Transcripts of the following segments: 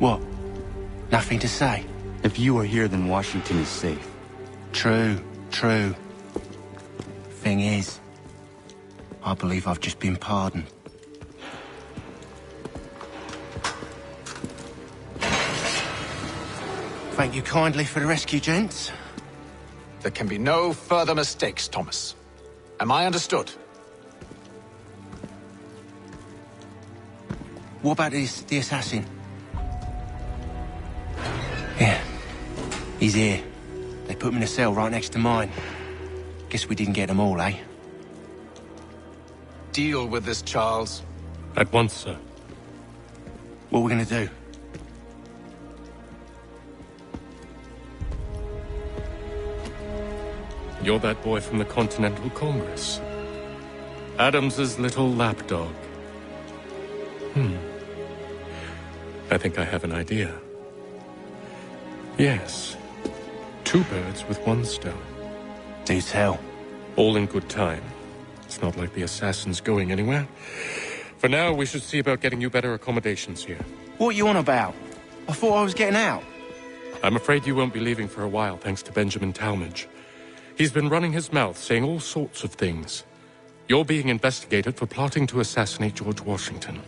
What? Nothing to say? If you are here, then Washington is safe. True, true. Thing is, I believe I've just been pardoned. Thank you kindly for the rescue, gents. There can be no further mistakes, Thomas. Am I understood? What about the assassin? Yeah, he's here. They put him in a cell right next to mine. Guess we didn't get them all, eh? Deal with this, Charles. At once, sir. What are we gonna do? You're that boy from the Continental Congress. Adams's little lapdog. I think I have an idea. Yes. 2 birds with 1 stone. Do tell. All in good time. It's not like the assassin's going anywhere. For now, we should see about getting you better accommodations here. What are you on about? I thought I was getting out. I'm afraid you won't be leaving for a while, thanks to Benjamin Talmadge. He's been running his mouth, saying all sorts of things. You're being investigated for plotting to assassinate George Washington.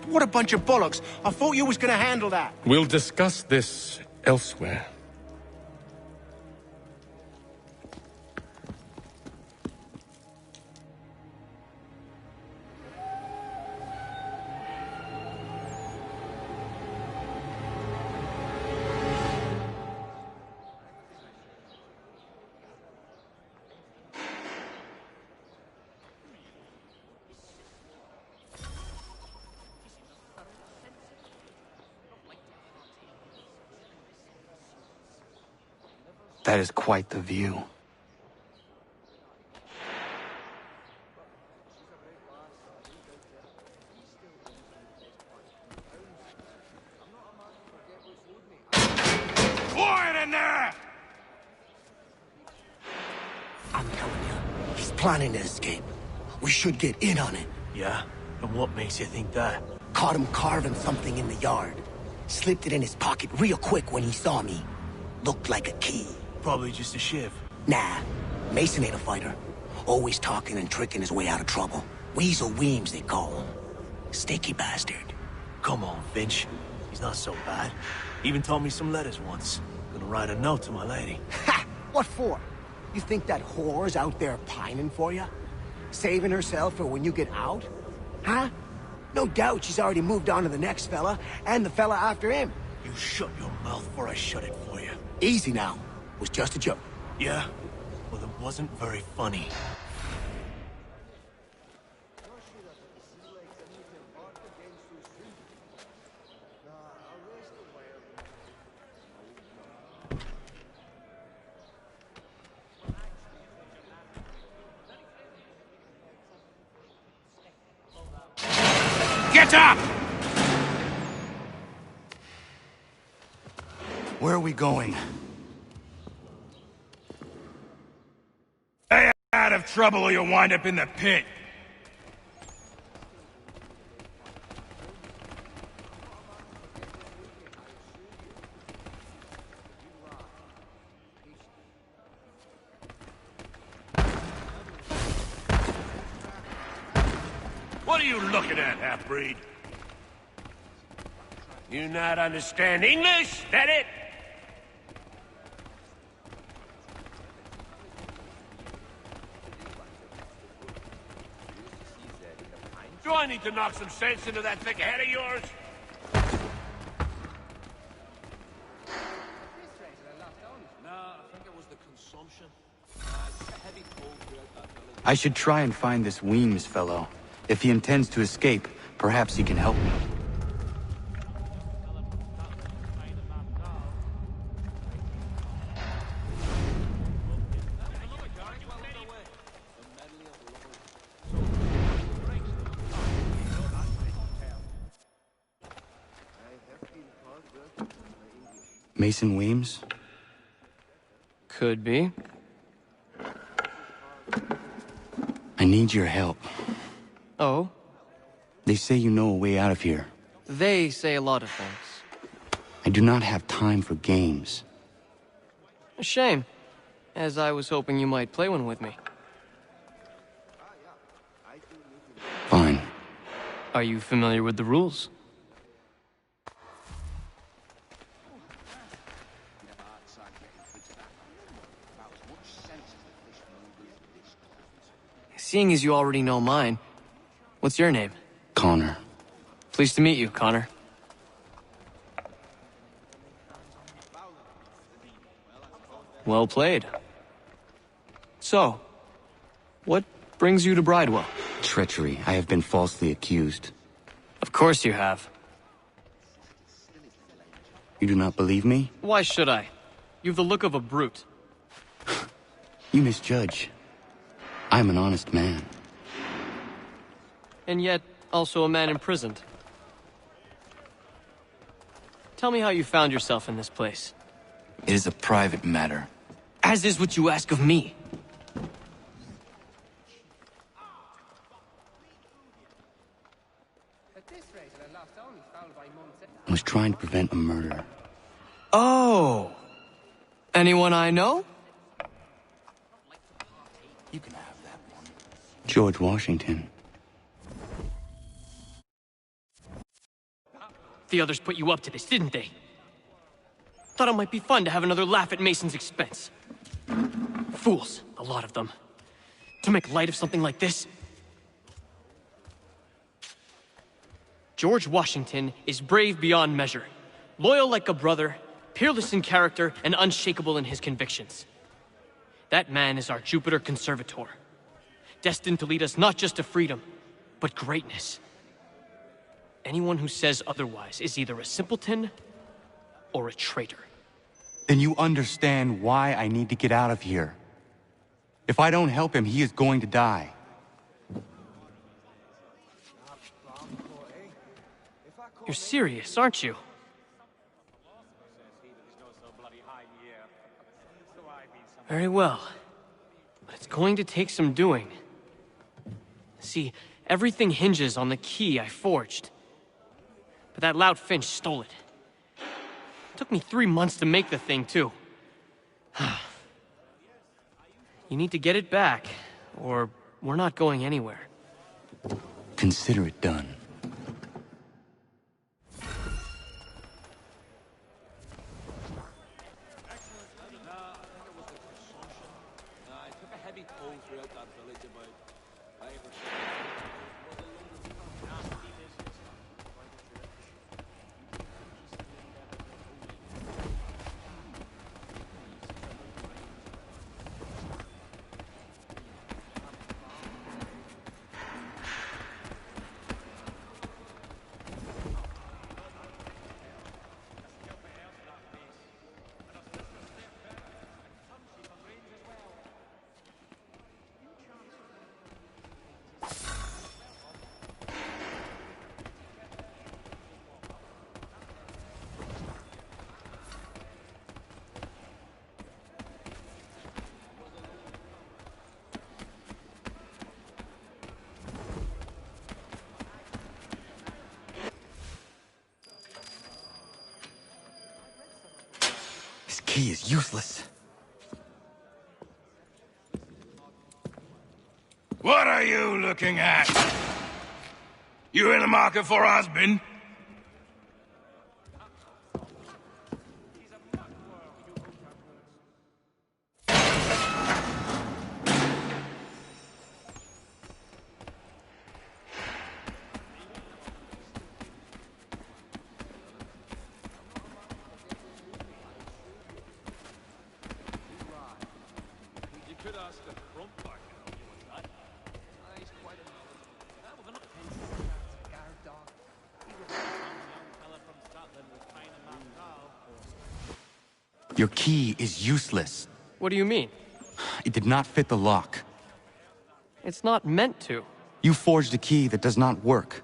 What a bunch of bollocks. I thought you was gonna handle that. We'll discuss this elsewhere. That is quite the view. Quiet in there! I'm telling you, he's planning to escape. We should get in on it. Yeah? And what makes you think that? Caught him carving something in the yard. Slipped it in his pocket real quick when he saw me. Looked like a key. Probably just a shiv. Nah, Mason ain't a fighter. Always talking and tricking his way out of trouble. Weasel Weems, they call him. Sticky bastard. Come on, Finch. He's not so bad. Even taught me some letters once. Gonna write a note to my lady. Ha! What for? You think that whore's out there pining for you? Saving herself for when you get out? Huh? No doubt she's already moved on to the next fella, and the fella after him. You shut your mouth before I shut it for you. Easy now. Was just a joke. Yeah? Well, it wasn't very funny. Get up! Where are we going? Stay out of trouble or you'll wind up in the pit. What are you looking at, half-breed? You not understand English? That it? Do I need to knock some sense into that thick head of yours? I should try and find this Weems fellow. If he intends to escape, perhaps he can help me. Mason Weems? Could be. I need your help. Oh? They say you know a way out of here. They say a lot of things. I do not have time for games. A shame, as I was hoping you might play one with me. Fine. Are you familiar with the rules? Seeing as you already know mine, what's your name? Connor. Pleased to meet you, Connor. Well played. So, what brings you to Bridewell? Treachery. I have been falsely accused. Of course you have. You do not believe me? Why should I? You've the look of a brute. You misjudge. I am an honest man. And yet, also a man imprisoned. Tell me how you found yourself in this place. It is a private matter. As is what you ask of me. I was trying to prevent a murder. Oh! Anyone I know? You can have that one. George Washington. The others put you up to this, didn't they? Thought it might be fun to have another laugh at Mason's expense. Fools, a lot of them. To make light of something like this. George Washington is brave beyond measure, loyal like a brother, peerless in character, and unshakable in his convictions. That man is our Jupiter Conservator, destined to lead us not just to freedom, but greatness. Anyone who says otherwise is either a simpleton or a traitor. Then you understand why I need to get out of here. If I don't help him, he is going to die. You're serious, aren't you? Very well. But it's going to take some doing. See, everything hinges on the key I forged. But that loud Finch stole it. Took me 3 months to make the thing, too. You need to get it back, or we're not going anywhere. Consider it done. This key is useless. What are you looking at? You in the market for a husband? Your key is useless. What do you mean? It did not fit the lock. It's not meant to. You forged a key that does not work.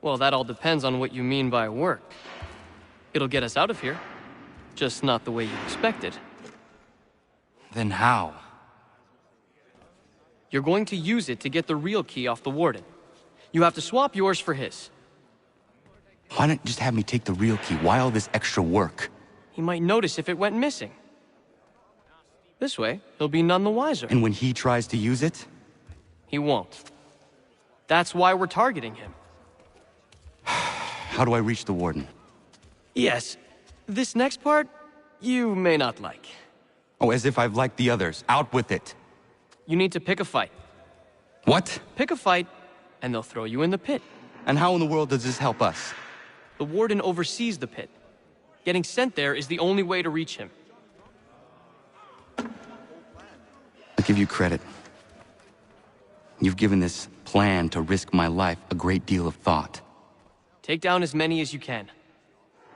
Well, that all depends on what you mean by work. It'll get us out of here. Just not the way you expected. Then how? You're going to use it to get the real key off the warden. You have to swap yours for his. Why not just have me take the real key? Why all this extra work? He might notice if it went missing. This way, he'll be none the wiser. And when he tries to use it? He won't. That's why we're targeting him. How do I reach the warden? Yes. This next part, you may not like. Oh, as if I've liked the others. Out with it. You need to pick a fight. What? Pick a fight, and they'll throw you in the pit. And how in the world does this help us? The warden oversees the pit. Getting sent there is the only way to reach him. I'll give you credit. You've given this plan to risk my life a great deal of thought. Take down as many as you can.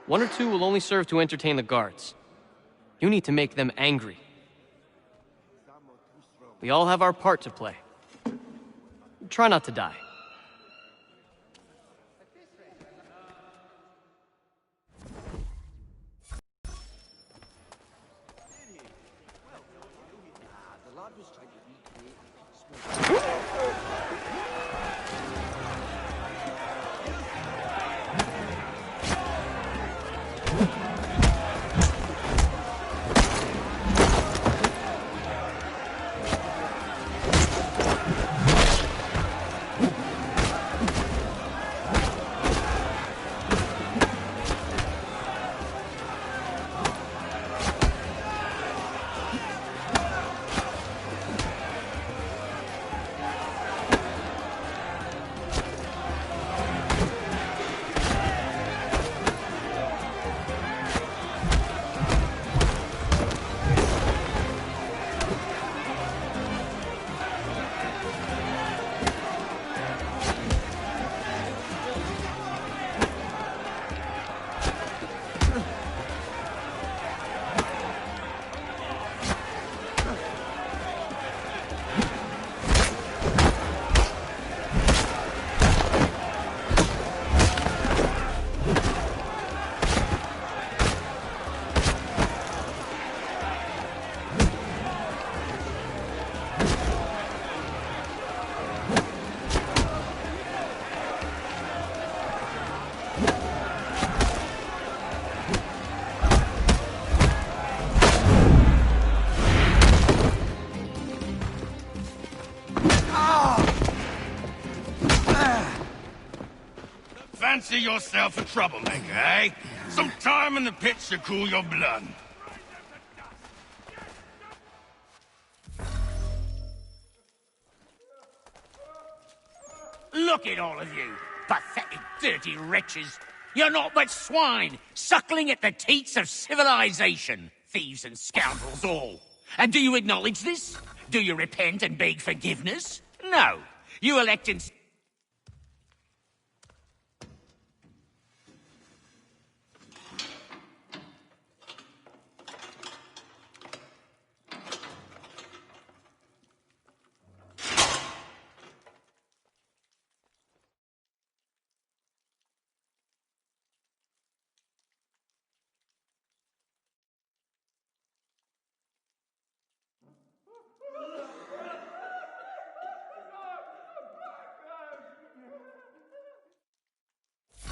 1 or 2 will only serve to entertain the guards. You need to make them angry. We all have our part to play. Try not to die. Fancy yourself a troublemaker, eh? Some time in the pits to cool your blood. Look at all of you, pathetic, dirty wretches. You're not but swine, suckling at the teats of civilization. Thieves and scoundrels all. And do you acknowledge this? Do you repent and beg forgiveness? No. You elect and...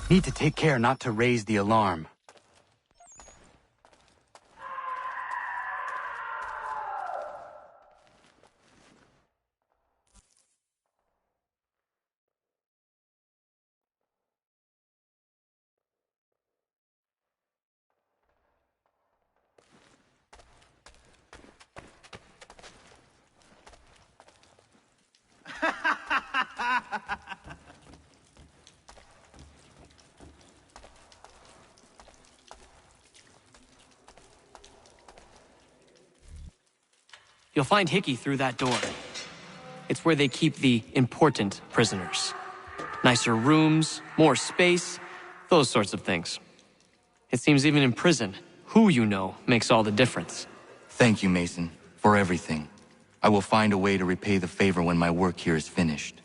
Need to take care not to raise the alarm. You'll find Hickey through that door. It's where they keep the important prisoners. Nicer rooms, more space, those sorts of things. It seems even in prison, who you know makes all the difference. Thank you, Mason, for everything. I will find a way to repay the favor when my work here is finished.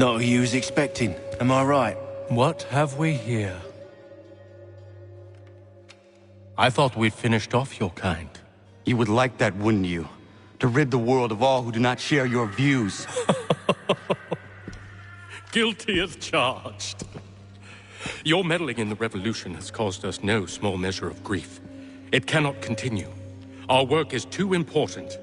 Not who you was expecting, am I right? What have we here? I thought we'd finished off your kind. You would like that, wouldn't you? To rid the world of all who do not share your views. Guilty as charged. Your meddling in the revolution has caused us no small measure of grief. It cannot continue. Our work is too important.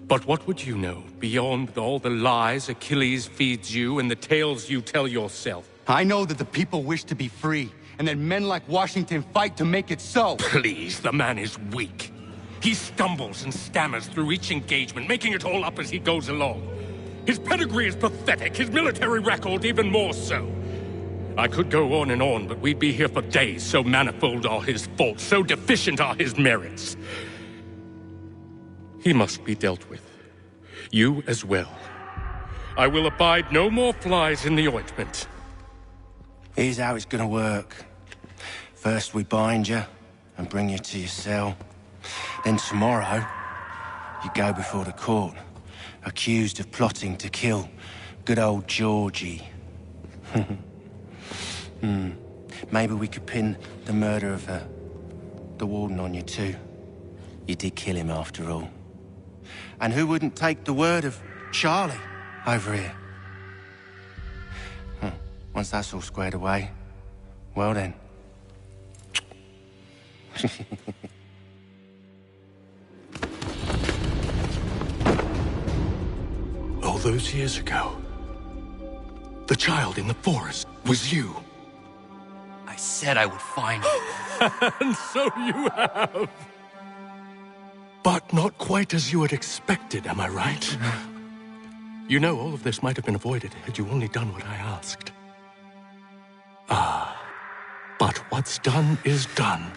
But what would you know beyond all the lies Achilles feeds you and the tales you tell yourself? I know that the people wish to be free, and that men like Washington fight to make it so. Please, the man is weak. He stumbles and stammers through each engagement, making it all up as he goes along. His pedigree is pathetic, his military record even more so. I could go on, but we'd be here for days, so manifold are his faults, so deficient are his merits. He must be dealt with. You as well. I will abide no more flies in the ointment. Here's how it's gonna work. First we bind you and bring you to your cell. Then tomorrow, you go before the court, accused of plotting to kill good old Georgie. Maybe we could pin the murder of the warden on you too. You did kill him after all. And who wouldn't take the word of Charlie over here? Once that's all squared away, well then. All those years ago, the child in the forest was you. I said I would find you. And so you have. But not quite as you had expected, am I right? You know, all of this might have been avoided had you only done what I asked. But what's done is done.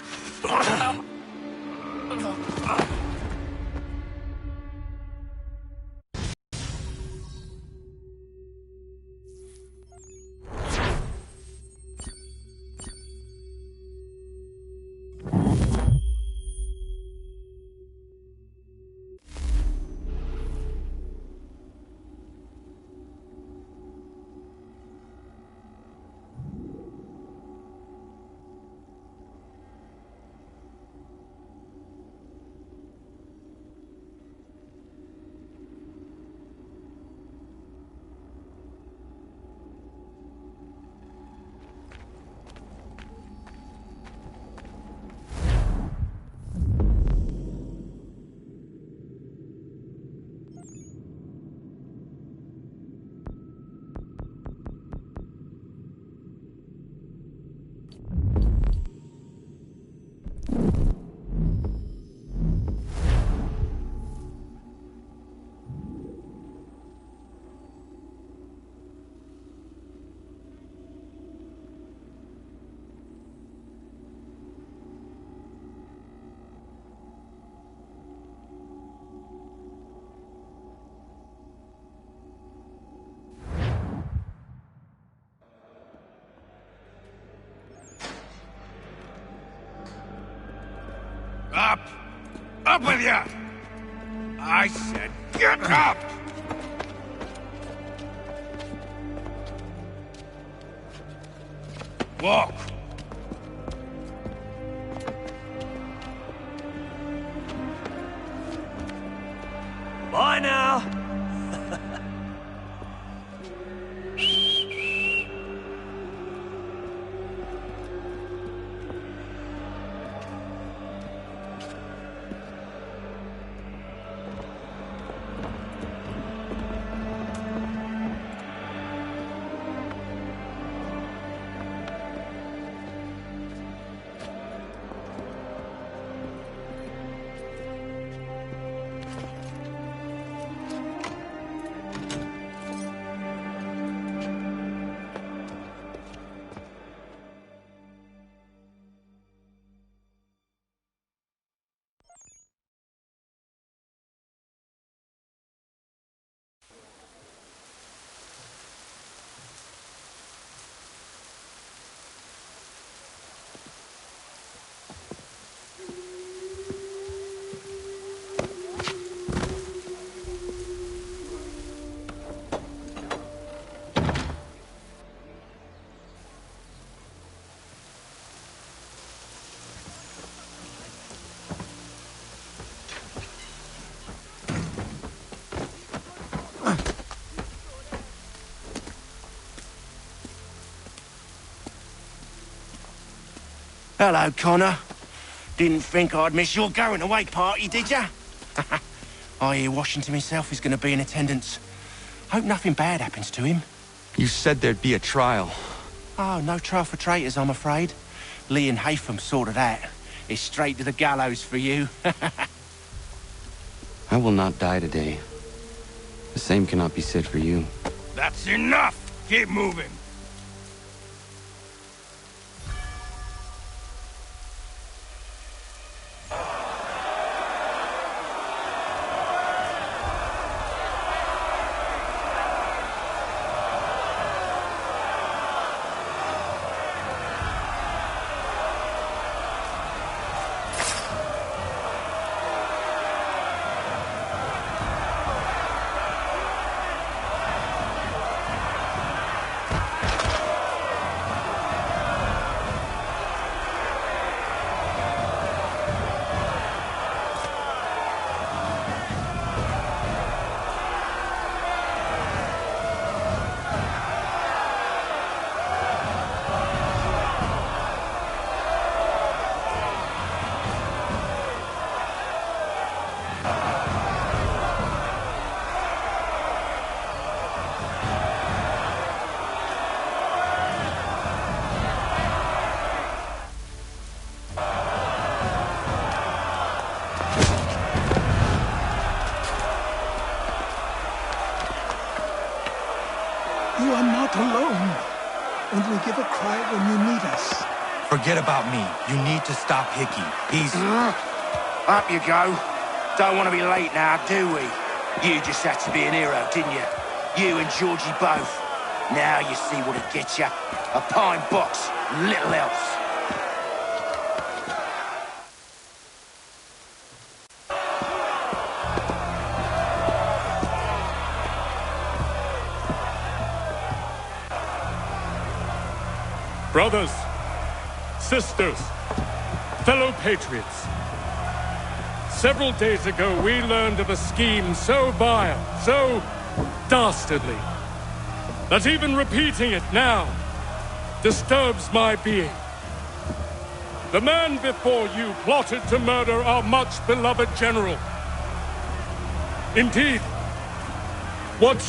Up! Up with you! I said get up! Walk! Bye now! Hello, Connor. Didn't think I'd miss your going away party, did ya? I hear Washington himself is going to be in attendance. Hope nothing bad happens to him. You said there'd be a trial. Oh, no trial for traitors, I'm afraid. Lee and Haytham sorted that. It's straight to the gallows for you. I will not die today. The same cannot be said for you. That's enough! Keep moving! You are not alone. Only give a cry when you need us. Forget about me. You need to stop Hickey. He's... Up you go. Don't want to be late now, do we? You just had to be an hero, didn't you? You and Georgie both. Now you see what it gets you. A pine box, little else. Brothers, sisters, fellow patriots. Several days ago, we learned of a scheme so vile, so dastardly, that even repeating it now disturbs my being. The man before you plotted to murder our much-beloved general. Indeed, what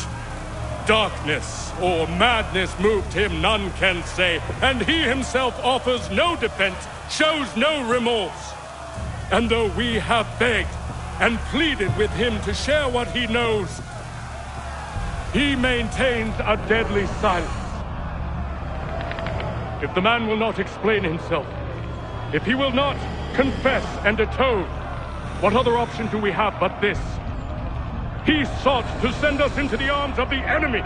darkness or madness moved him, none can say, and he himself offers no defense, shows no remorse. And though we have begged and pleaded with him to share what he knows, he maintains a deadly silence. If the man will not explain himself, if he will not confess and atone, what other option do we have but this? He sought to send us into the arms of the enemy.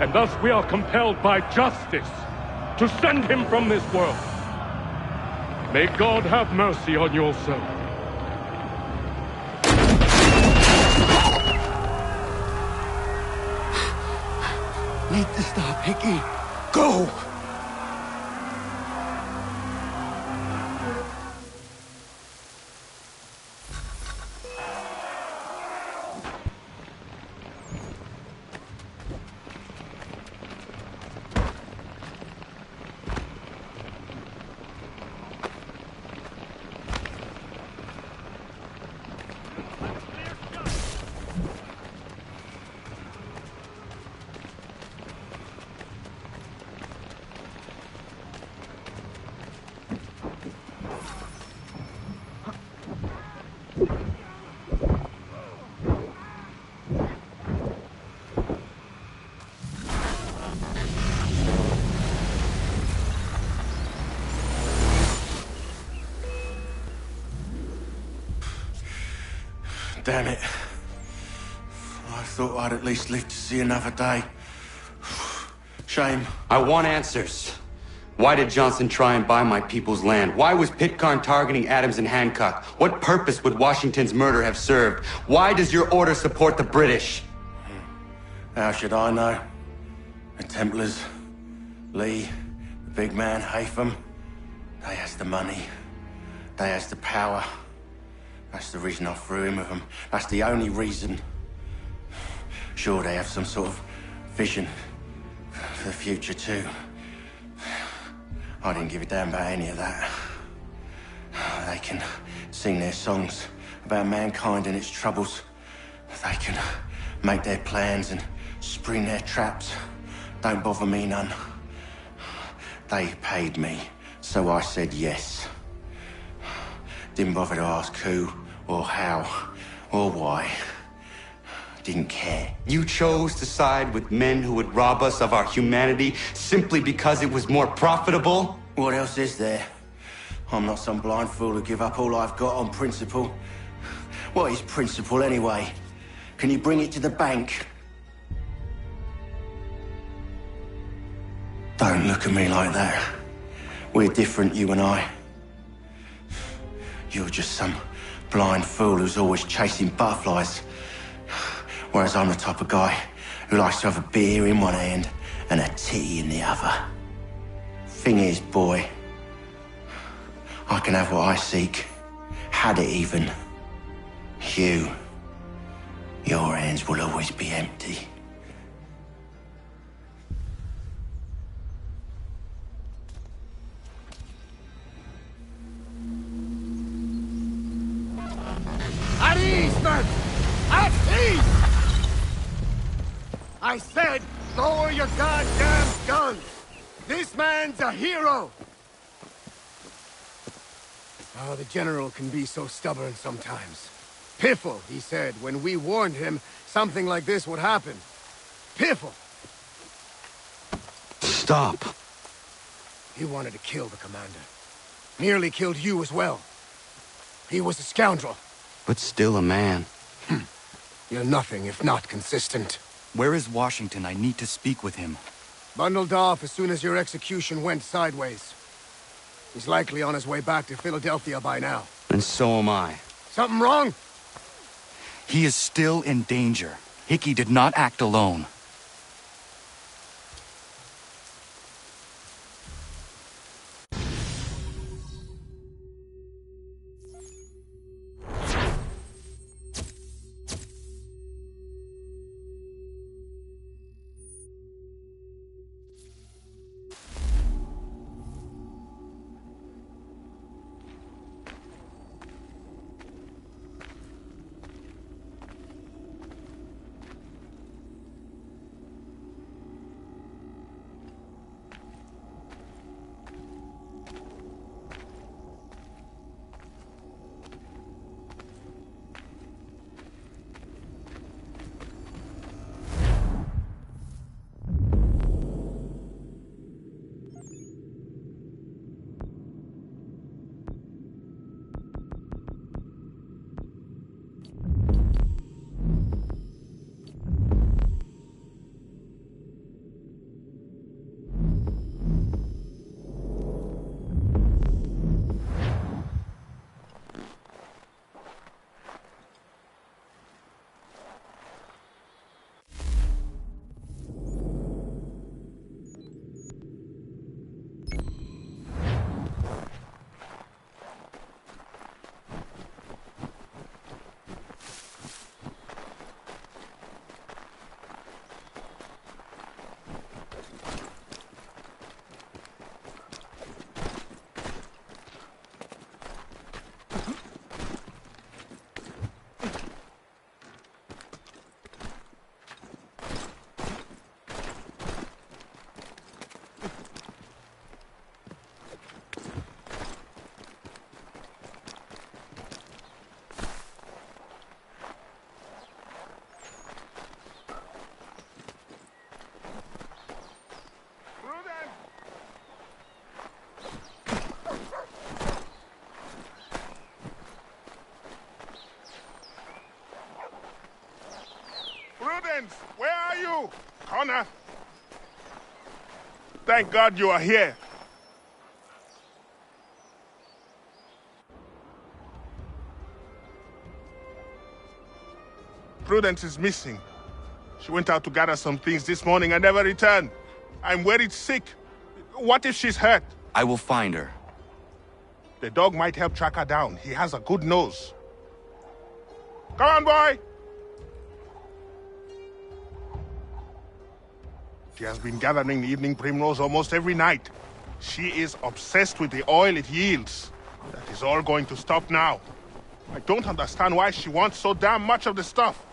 And thus we are compelled by justice to send him from this world. May God have mercy on your soul. Need to stop, Hickey. Go! Damn it. I thought I'd at least live to see another day. Shame. I want answers. Why did Johnson try and buy my people's land? Why was Pitcairn targeting Adams and Hancock? What purpose would Washington's murder have served? Why does your order support the British? How should I know? The Templars, Lee, the big man, Haytham, they has the money. They has the power. That's the reason I threw in with them. That's the only reason. Sure, they have some sort of vision for the future too. I didn't give a damn about any of that. They can sing their songs about mankind and its troubles. They can make their plans and spring their traps. Don't bother me none. They paid me, so I said yes. Didn't bother to ask who, or how, or why. Didn't care. You chose to side with men who would rob us of our humanity simply because it was more profitable? What else is there? I'm not some blind fool who give up all I've got on principle. What is principle anyway? Can you bring it to the bank? Don't look at me like that. We're different, you and I. You're just some blind fool who's always chasing butterflies. Whereas I'm the type of guy who likes to have a beer in one hand and a titty in the other. Thing is, boy, I can have what I seek. Had it even. Your hands will always be empty. At ease, men! At ease! I said, lower your goddamn guns! This man's a hero! Oh, the General can be so stubborn sometimes. Piffle, he said, when we warned him something like this would happen. Piffle! Stop. He wanted to kill the commander. Nearly killed you as well. He was a scoundrel. But still a man. You're nothing if not consistent. Where is Washington? I need to speak with him. Bundled off as soon as your execution went sideways. He's likely on his way back to Philadelphia by now. And so am I. Something wrong? He is still in danger. Hickey did not act alone. Where are you? Connor? Thank God you are here. Prudence is missing. She went out to gather some things this morning and never returned. I'm worried sick. What if she's hurt? I will find her. The dog might help track her down. He has a good nose. Come on, boy! She has been gathering the evening primrose almost every night. She is obsessed with the oil it yields. That is all going to stop now. I don't understand why she wants so damn much of the stuff.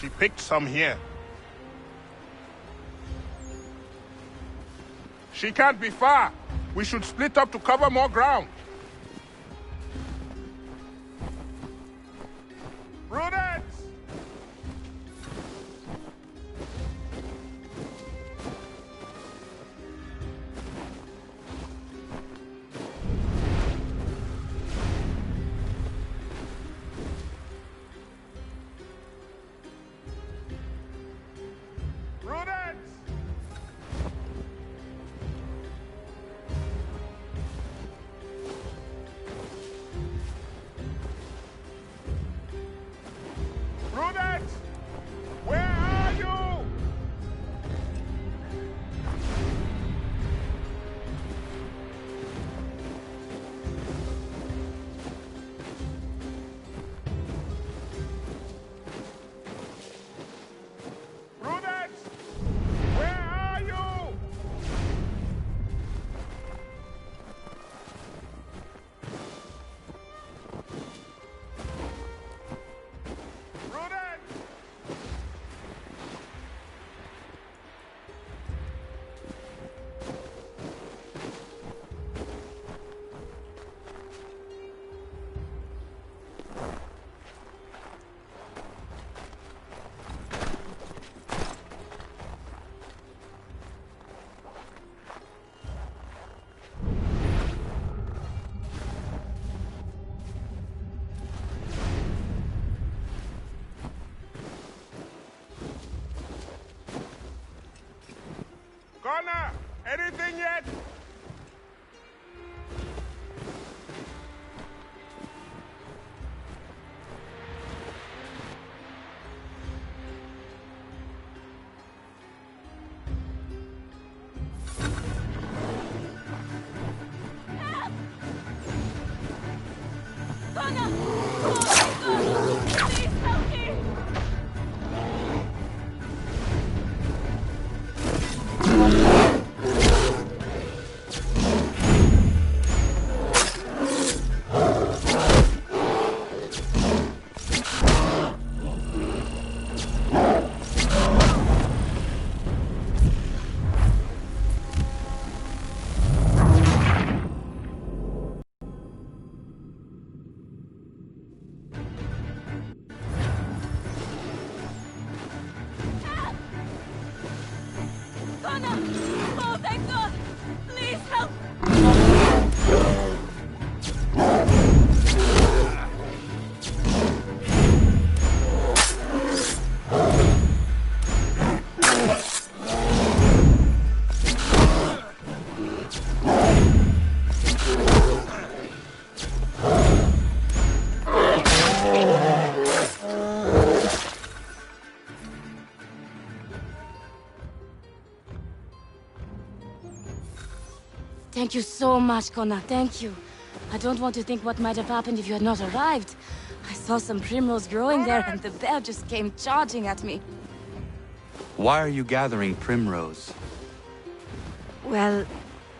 She picked some here. She can't be far. We should split up to cover more ground. Prudence! Prudence! Where are you? Prudence! Where are you? Connor, anything yet? Oh, thank God! Please help! Thank you so much, Connor. Thank you. I don't want to think what might have happened if you had not arrived. I saw some primrose growing there, and the bear just came charging at me. Why are you gathering primrose? Well,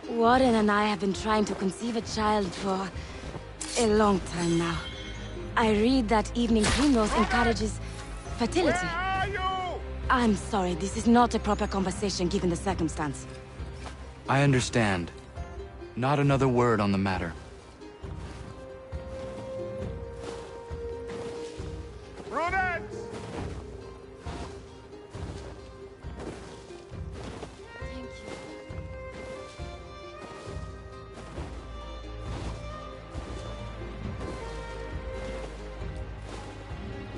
Warren and I have been trying to conceive a child for a long time now. I read that evening primrose encourages fertility. I'm sorry, this is not a proper conversation given the circumstance. I understand. Not another word on the matter. Prudence! Thank you.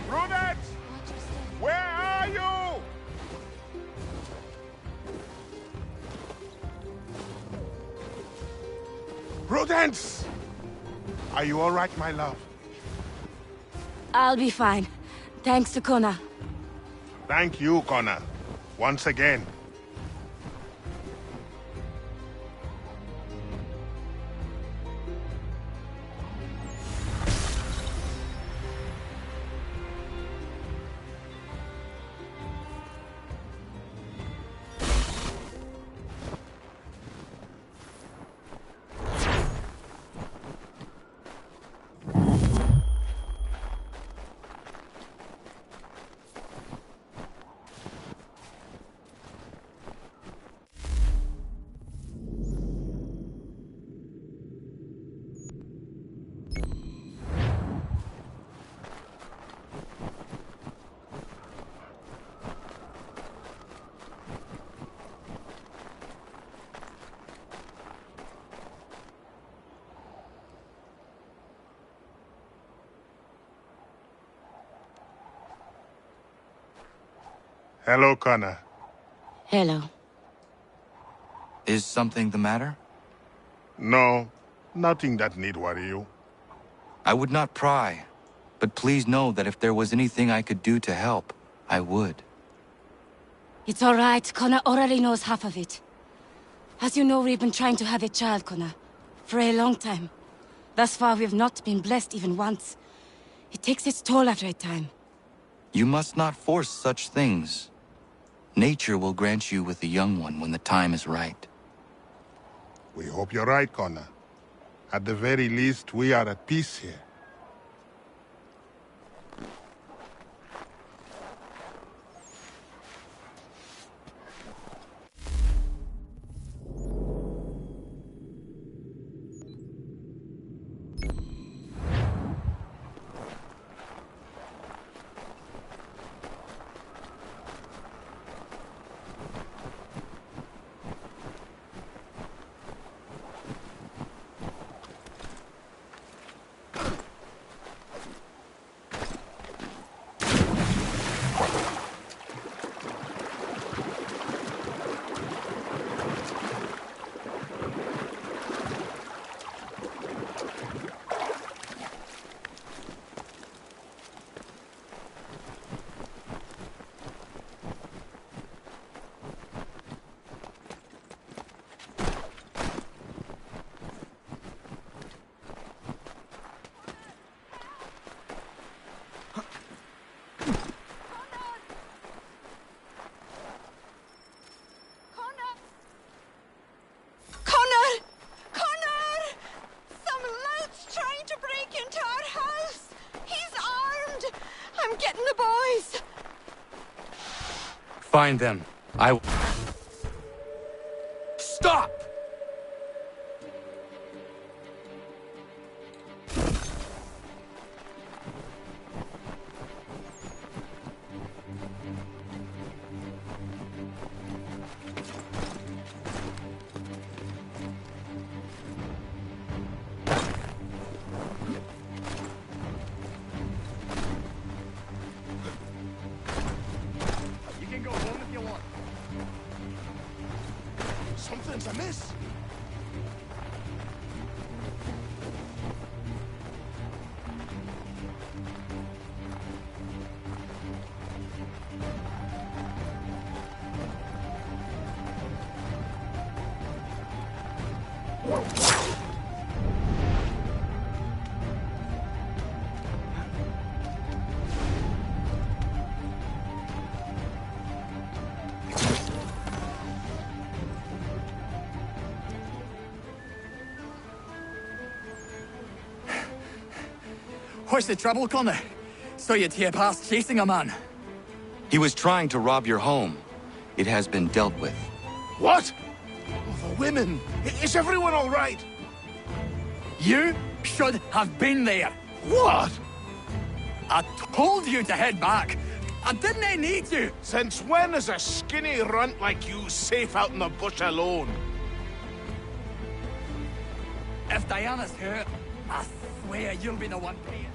Prudence! Where are you? Prudence! Are you all right, my love? I'll be fine. Thanks to Connor. Thank you, Connor. Once again. Hello, Connor. Hello. Is something the matter? No, nothing that need worry you. I would not pry, but please know that if there was anything I could do to help, I would. It's all right. Connor already knows half of it. As you know, we've been trying to have a child, Connor. For a long time. Thus far, we've not been blessed even once. It takes its toll after a time. You must not force such things. Nature will grant you with a young one when the time is right. We hope you're right, Connor. At the very least, we are at peace here. Find them. Stop! Something's amiss. What's the trouble, Connor? Saw you tear past chasing a man. He was trying to rob your home. It has been dealt with. What? Oh, the women. Is everyone all right? You should have been there. What? I told you to head back. I didn't need you. Since when is a skinny runt like you safe out in the bush alone? If Diana's hurt, I swear you'll be the one paying.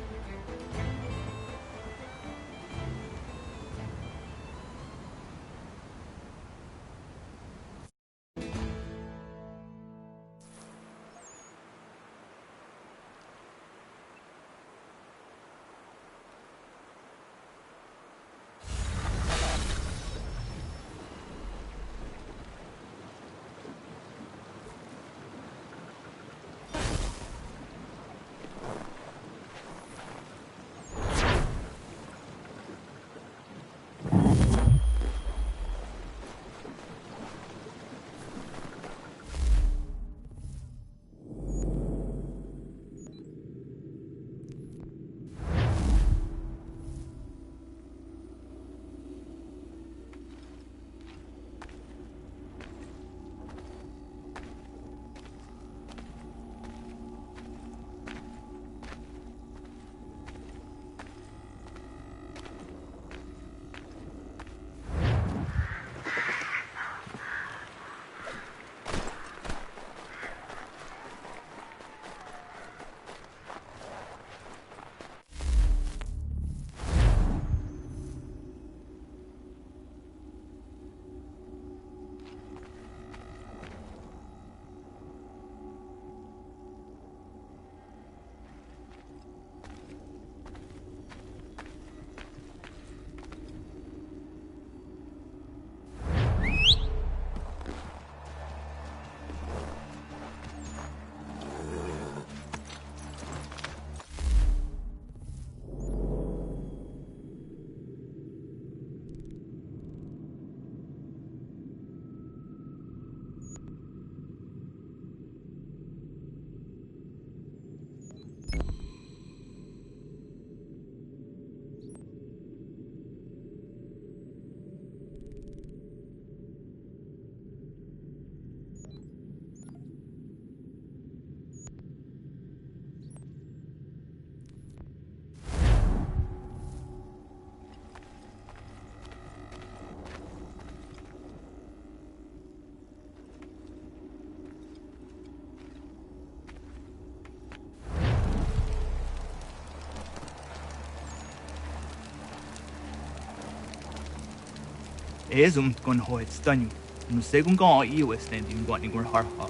Esumt kon hoit stanju. No segun gaa iuesten din guani gur harha.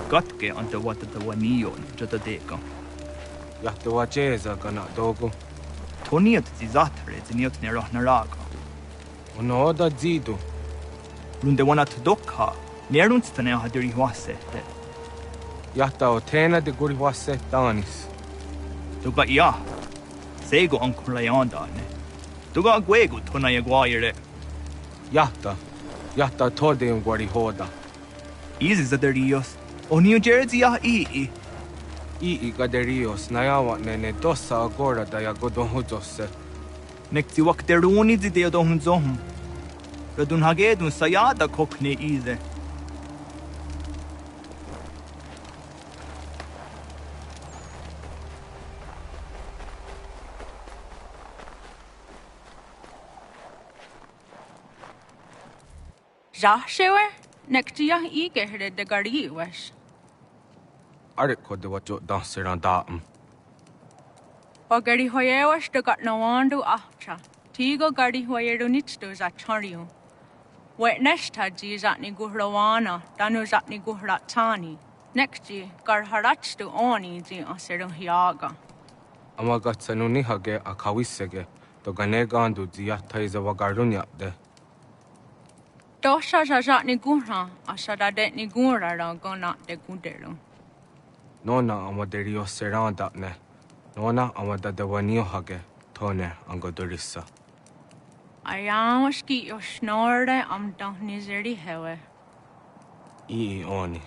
Katke anta wata tawanion jota deka. Jahtua Jeza kana dogu. Toniat zizatre ziniot neraga. Onoda zidu. Runde wana tdokha. Nerunstane hadiri huasete. Jahta otena de guri huase tanis. Tuga ia. Sego ankulayandane. Tuga guegu tonaya guaire. Jahta tode guari hoda. Easy zaderios. Onio jersey ii. Ii gaderios nayawa nene dosa agora daya godonhudose. Nekti wakteruni zideo dohunzohum. Radun hagedun sayada kokne ize. Jahshewer? Nektia igehre de gariuesh. Ariko de wajo danseran daam. Pagari hoyewash de gat nawandu ahcha. Tigo gari hoyeru nichtu za chariu. Wet neshta ji zatni guhrawana, danu zatni guhratani. Nekji gar harachtu oni ji aseru hiaga. Amagatsanu nihage akawisege, to ganegandu ziyata iza wagarunya de. Dosha zatni guhra, asada detni gura gona de guderu. Nona amaderio seranda ne. Nona amadadawanio hage, tone angodorissa. Ayamaski yoshnorde am dahnizeri hewe. Ii oni.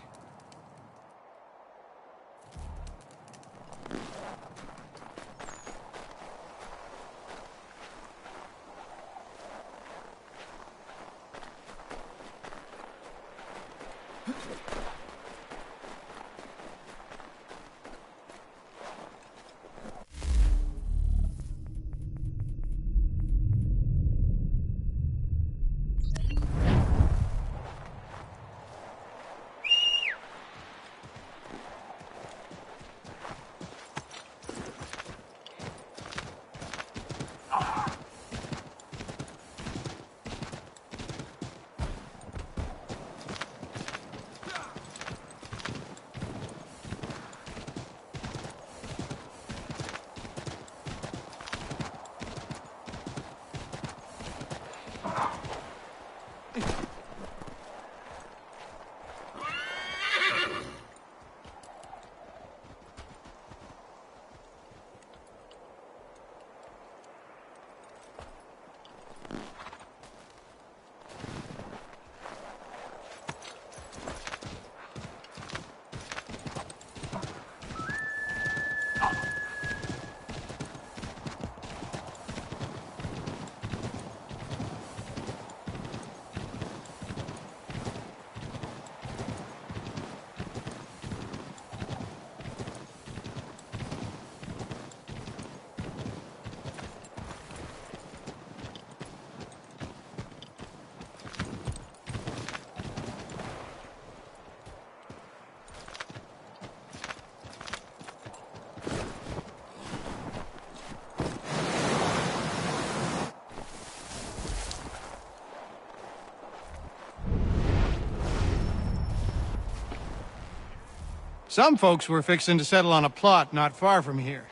Some folks were fixing to settle on a plot not far from here.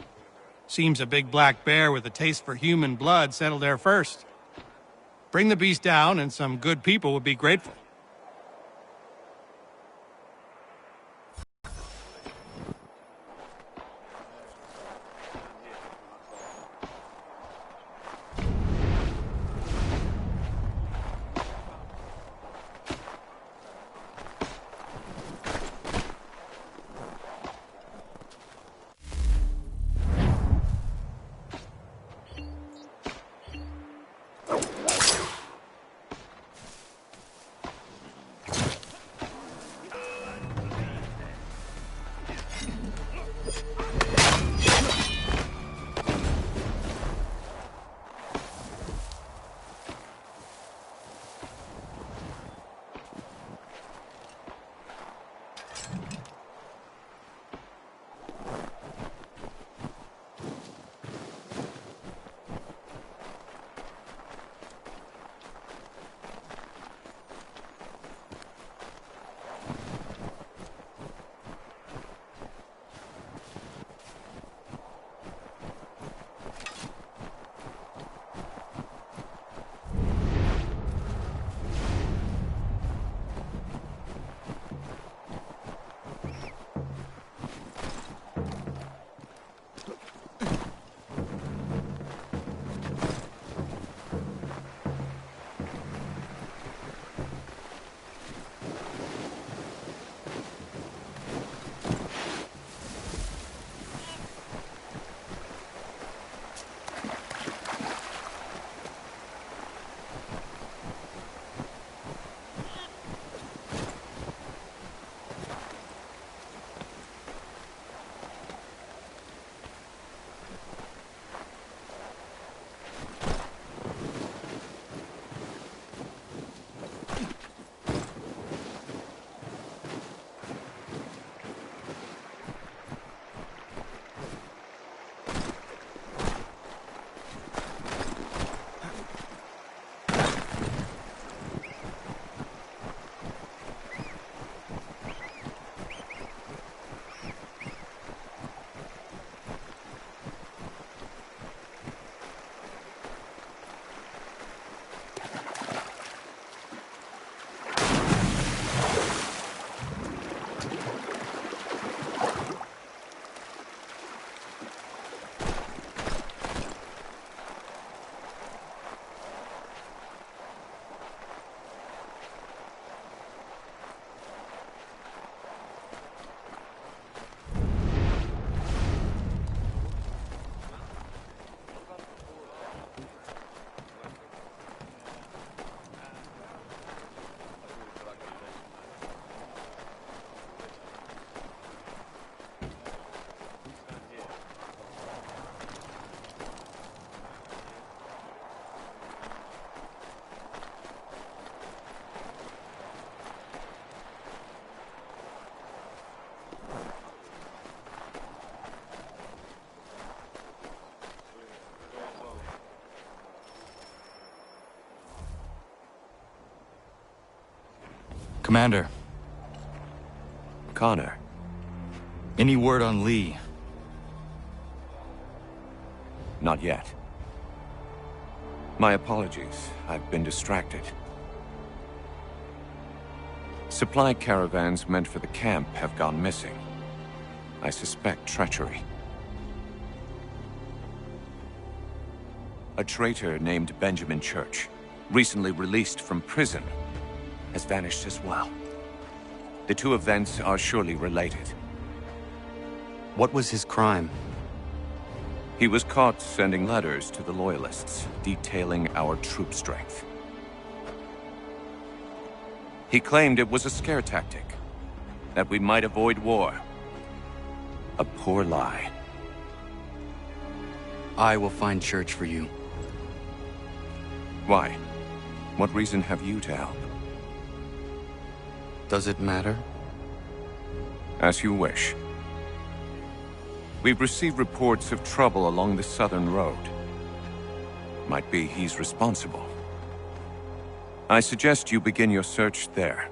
Seems a big black bear with a taste for human blood settled there first. Bring the beast down and some good people would be grateful. Commander. Connor. Any word on Lee? Not yet. My apologies. I've been distracted. Supply caravans meant for the camp have gone missing. I suspect treachery. A traitor named Benjamin Church, recently released from prison, has vanished as well. The two events are surely related. What was his crime? He was caught sending letters to the Loyalists, detailing our troop strength. He claimed it was a scare tactic, that we might avoid war. A poor lie. I will find Church for you. Why? What reason have you to help? Does it matter? As you wish. We've received reports of trouble along the southern road. Might be he's responsible. I suggest you begin your search there.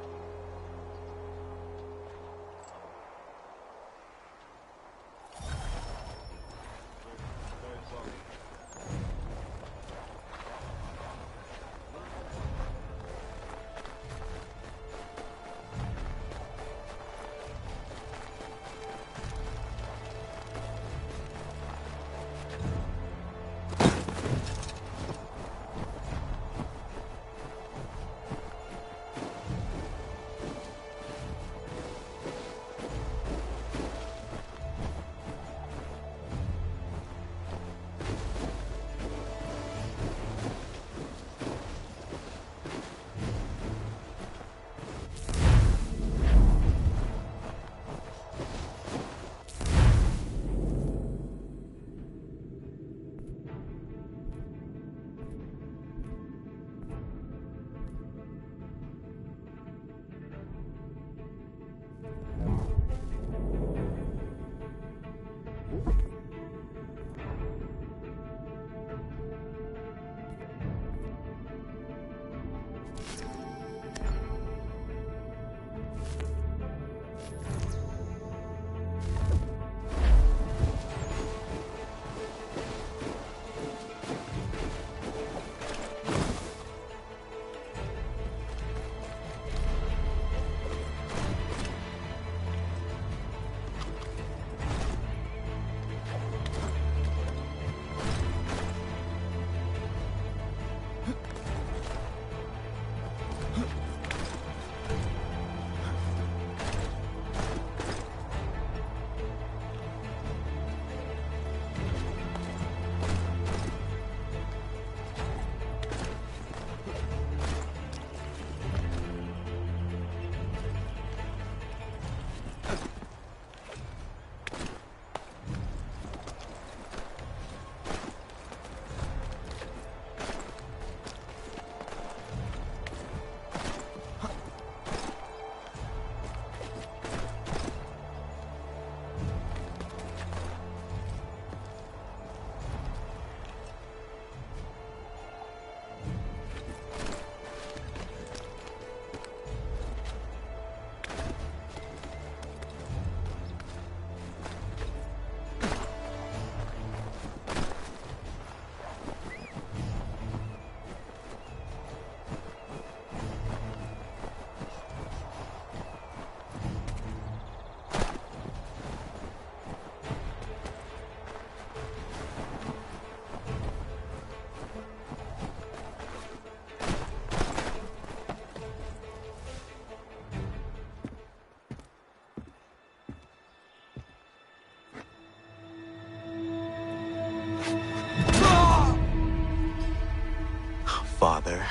Father.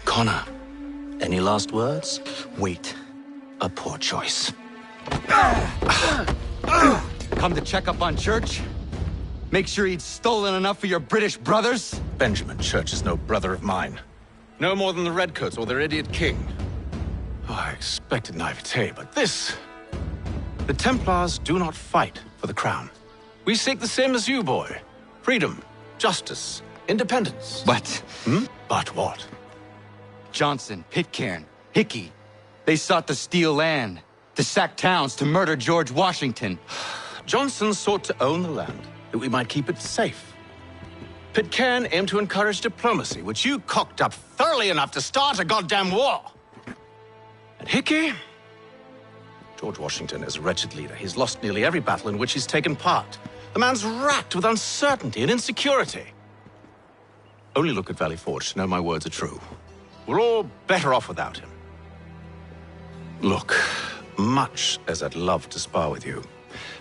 Connor, any last words? Wait. A poor choice. Come to check up on Church? Make sure he'd stolen enough for your British brothers? Benjamin Church is no brother of mine. No more than the Redcoats or their idiot king. Oh, I expected naivete, but this... The Templars do not fight for the crown. We seek the same as you, boy. Freedom, justice, independence. But... But what? Johnson, Pitcairn, Hickey. They sought to steal land, to sack towns, to murder George Washington. Johnson sought to own the land, that we might keep it safe. Pitcairn aimed to encourage diplomacy, which you cocked up thoroughly enough to start a goddamn war. And Hickey? George Washington is a wretched leader. He's lost nearly every battle in which he's taken part. The man's racked with uncertainty and insecurity. Only look at Valley Forge to know my words are true. We're all better off without him. Look, much as I'd love to spar with you,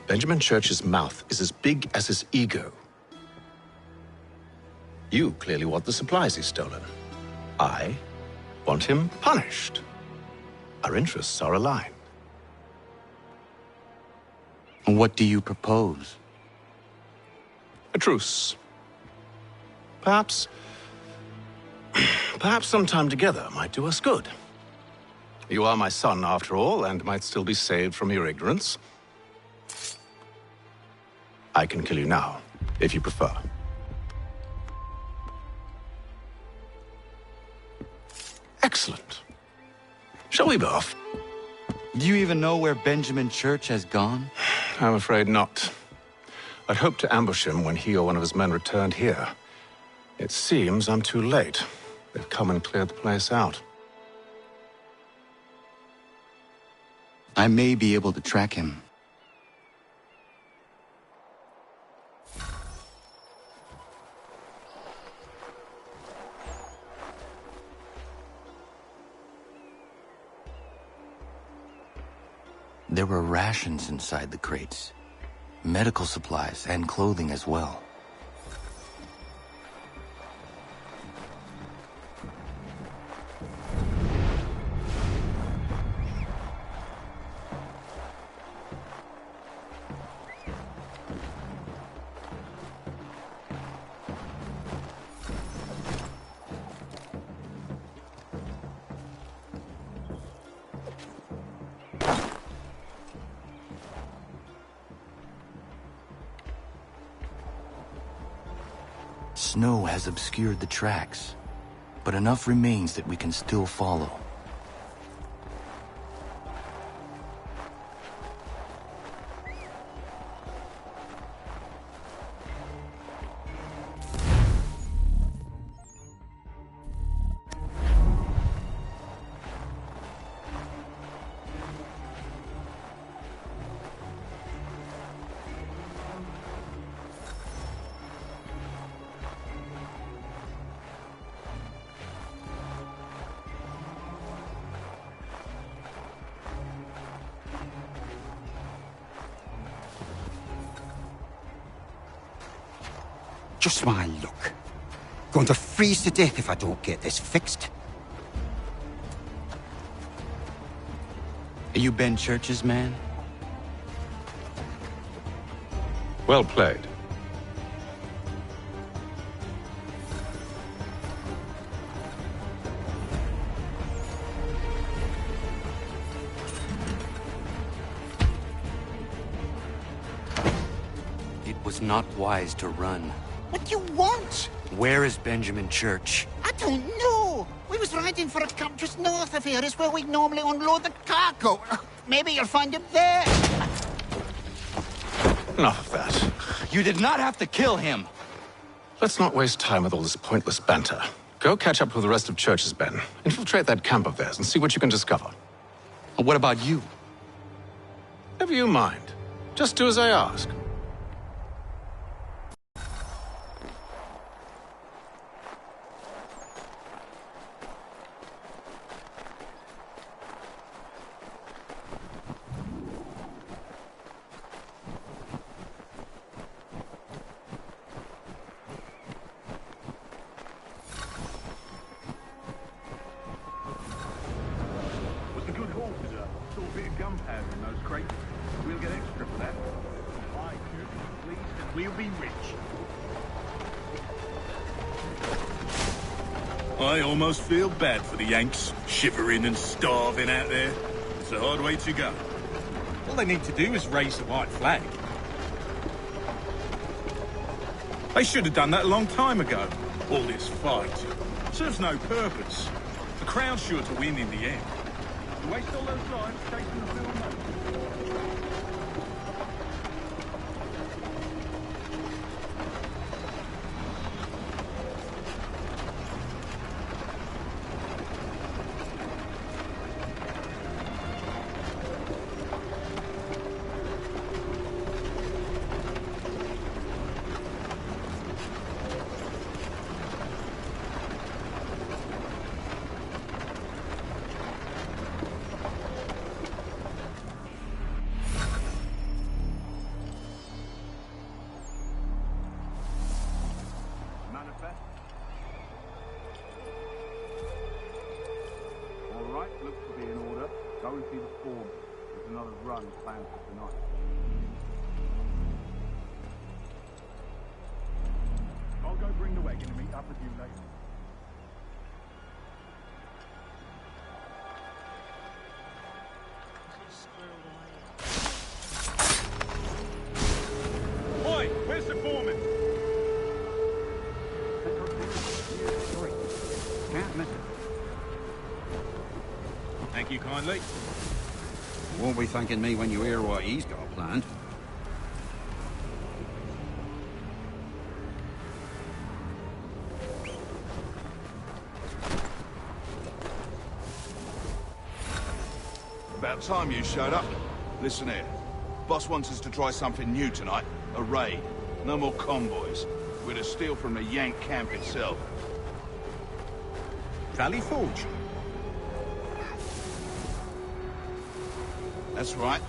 Benjamin Church's mouth is as big as his ego. You clearly want the supplies he's stolen. I want him punished. Our interests are aligned. What do you propose? A truce. Perhaps some time together might do us good. You are my son, after all, and might still be saved from your ignorance. I can kill you now, if you prefer. Excellent. Shall we be off? Do you even know where Benjamin Church has gone? I'm afraid not. I'd hoped to ambush him when he or one of his men returned here. It seems I'm too late. They've come and cleared the place out. I may be able to track him. There were rations inside the crates, medical supplies and clothing as well. Snow has obscured the tracks, but enough remains that we can still follow. Just my luck. Going to freeze to death if I don't get this fixed. Are you Ben Church's man? Well played. It was not wise to run. What do you want? Where is Benjamin Church? I don't know. We was riding for a camp just north of here. It's where we normally unload the cargo. Maybe you'll find him there. Enough of that. You did not have to kill him. Let's not waste time with all this pointless banter. Go catch up with the rest of Church's men. Infiltrate that camp of theirs and see what you can discover. And what about you? Never you mind. Just do as I ask. I almost feel bad for the Yanks, shivering and starving out there. It's a hard way to go. All they need to do is raise the white flag. They should have done that a long time ago. All this fight serves no purpose. The Crown's sure to win in the end. You waste all those lives chasing the film note. Alright, looks to be in order. Go and see the form. There's another run planned for tonight. I'll go bring the wagon and meet up with you later. Oi, where's the foreman? Can't miss it. Thank you kindly. You won't be thanking me when you hear what he's got planned. About time you showed up. Listen here. Boss wants us to try something new tonight. A raid. No more convoys. We're to steal from the Yank camp itself. Valley Forge? That's right.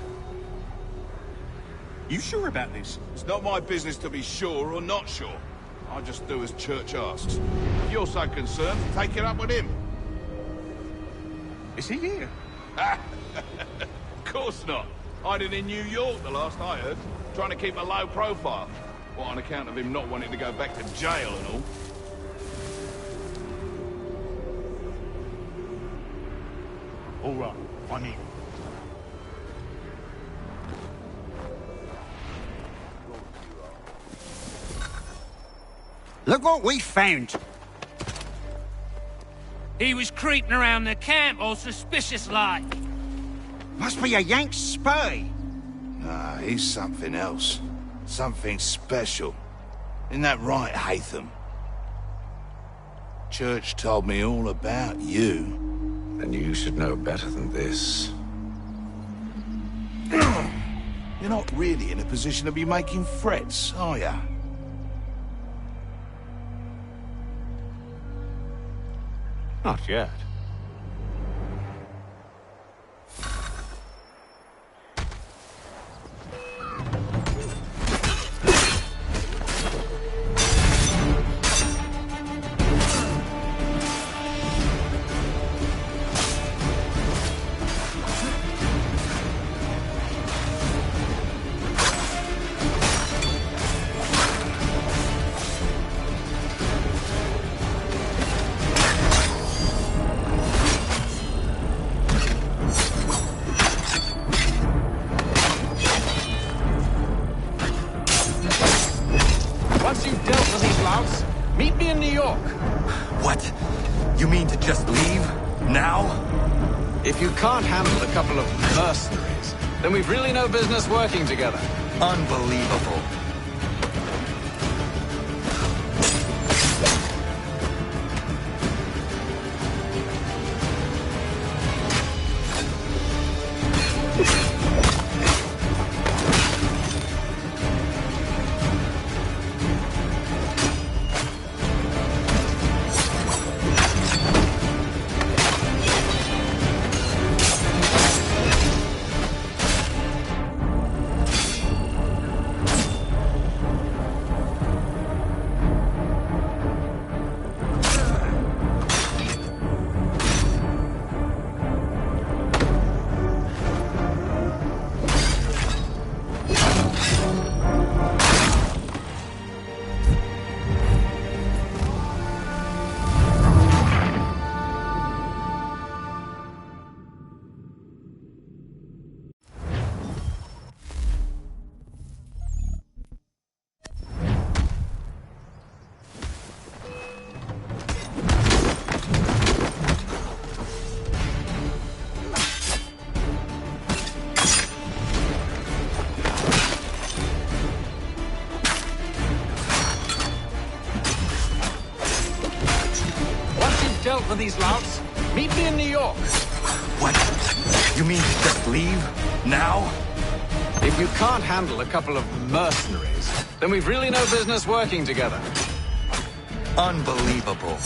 You sure about this? It's not my business to be sure or not sure. I just do as Church asks. If you're so concerned, take it up with him. Is he here? Of course not. Hiding in New York, the last I heard. Trying to keep a low profile. Well, on account of him not wanting to go back to jail and all. All right, I'm in. Look what we found. He was creeping around the camp all suspicious-like. Must be a Yank spy. Nah, he's something else. Something special. Isn't that right, Hatham? Church told me all about you. Then you should know better than this. You're not really in a position to be making threats, are ya? Not yet. Once you've dealt with these louts, meet me in New York. What? You mean to just leave? Now? If you can't handle a couple of mercenaries, then we've really no business working together. Unbelievable. these louts, meet me in New York. What? You mean to just leave? Now? If you can't handle a couple of mercenaries, then we've really no business working together. Unbelievable.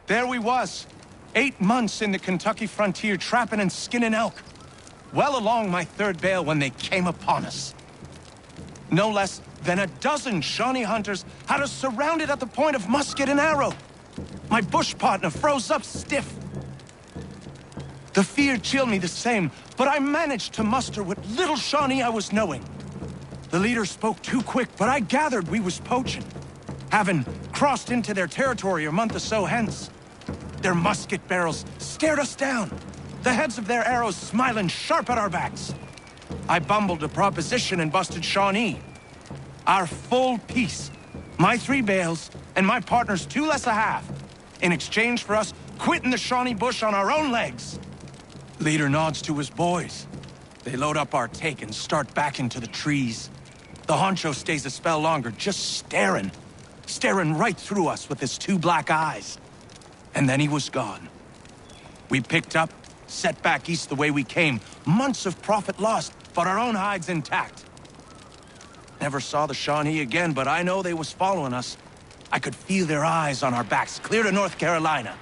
There we was, 8 months in the Kentucky frontier trapping and skinning elk. Well along my third bale when they came upon us. No less than a dozen Shawnee hunters had us surrounded at the point of musket and arrow. My bush partner froze up stiff. The fear chilled me the same, but I managed to muster what little Shawnee I was knowing. The leader spoke too quick, but I gathered we was poaching, having crossed into their territory a month or so hence. Their musket barrels stared us down, the heads of their arrows smiling sharp at our backs. I bumbled a proposition and busted Shawnee. Our full piece, my 3 bales, and my partner's 2 less a half, in exchange for us quitting the Shawnee bush on our own legs. Leader nods to his boys. They load up our take and start back into the trees. The honcho stays a spell longer, just staring right through us with his 2 black eyes. And then he was gone. We picked up, set back east the way we came. Months of profit lost, but our own hides intact. Never saw the Shawnee again, but I know they was following us. I could feel their eyes on our backs, clear to North Carolina.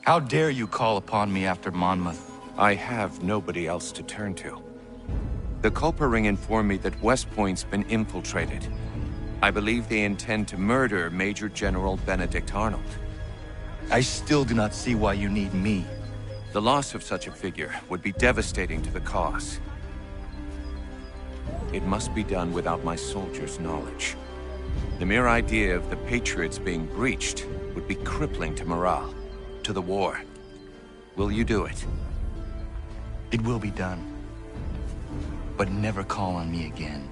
How dare you call upon me after Monmouth? I have nobody else to turn to. The Culper Ring informed me that West Point's been infiltrated. I believe they intend to murder Major General Benedict Arnold. I still do not see why you need me. The loss of such a figure would be devastating to the cause. It must be done without my soldiers' knowledge. The mere idea of the Patriots being breached would be crippling to morale, to the war. Will you do it? It will be done. But never call on me again.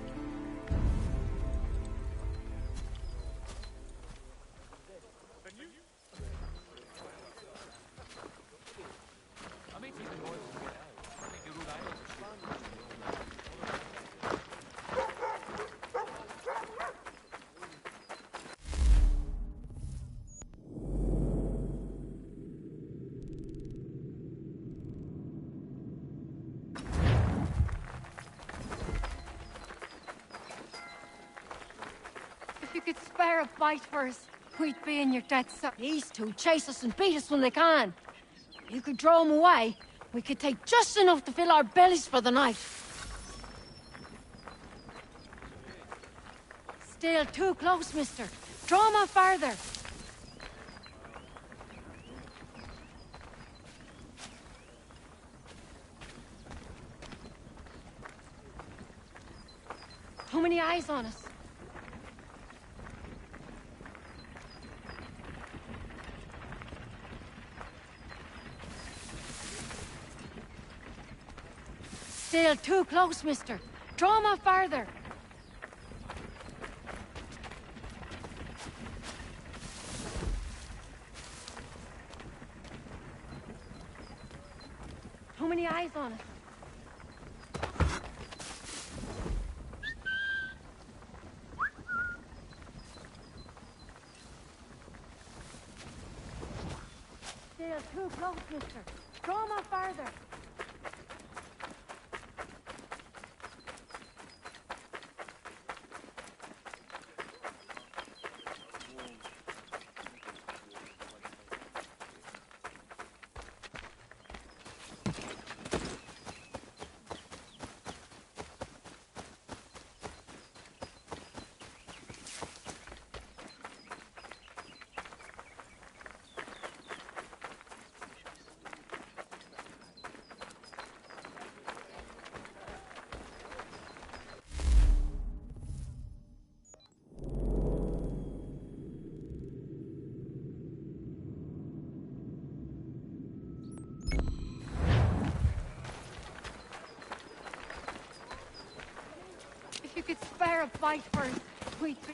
If you could spare a bite for us, we'd be in your debt, sir. These two chase us and beat us when they can. If you could draw them away, we could take just enough to fill our bellies for the night. Still too close, mister. Draw them out farther. Too many eyes on us. Still too close, mister. Draw him out farther. Too many eyes on us. Still too close, mister. Draw him out farther. If you could spare a bite for us, we'd be...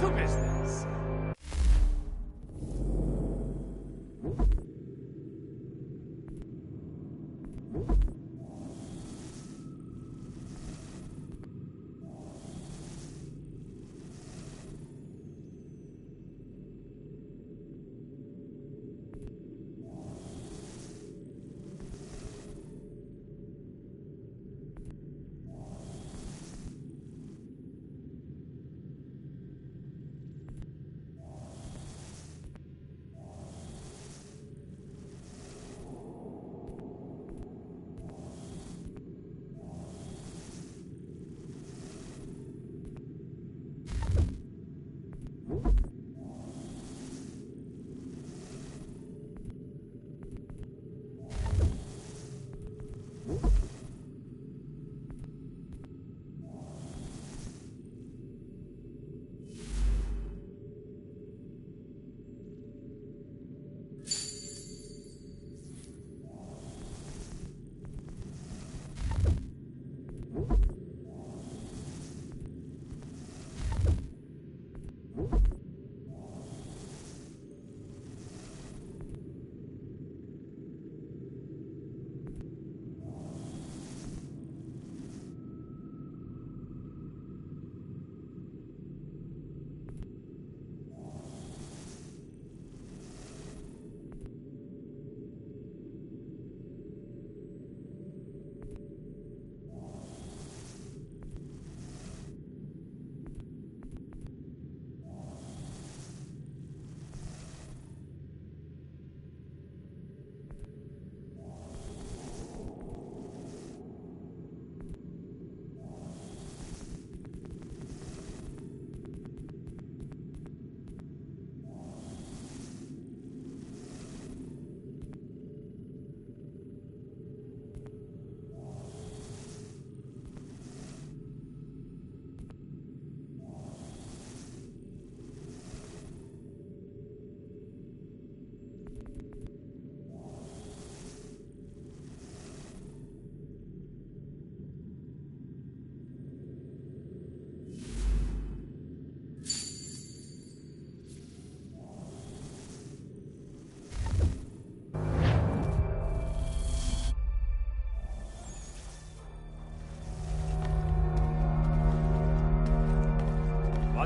to business.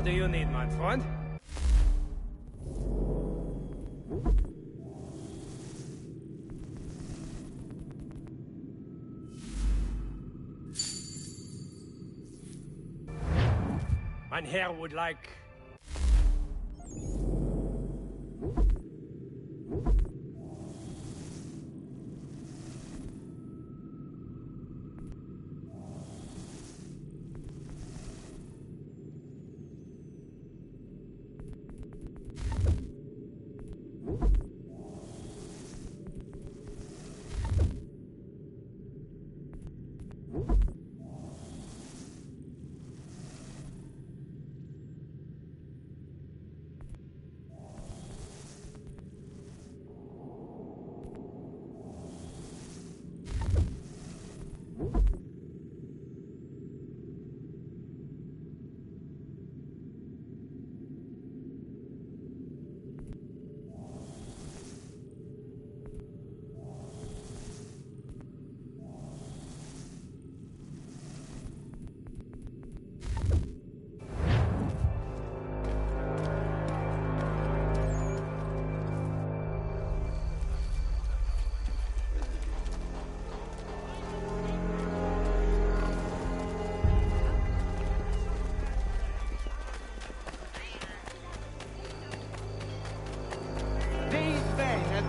What do you need, my friend? Mein Herr would like...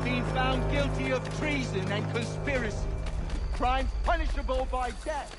Been found guilty of treason and conspiracy. Crimes punishable by death.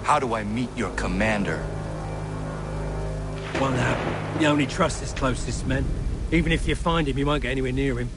How do I meet your commander? Well now, you only trust his closest men. Even if you find him, you won't get anywhere near him.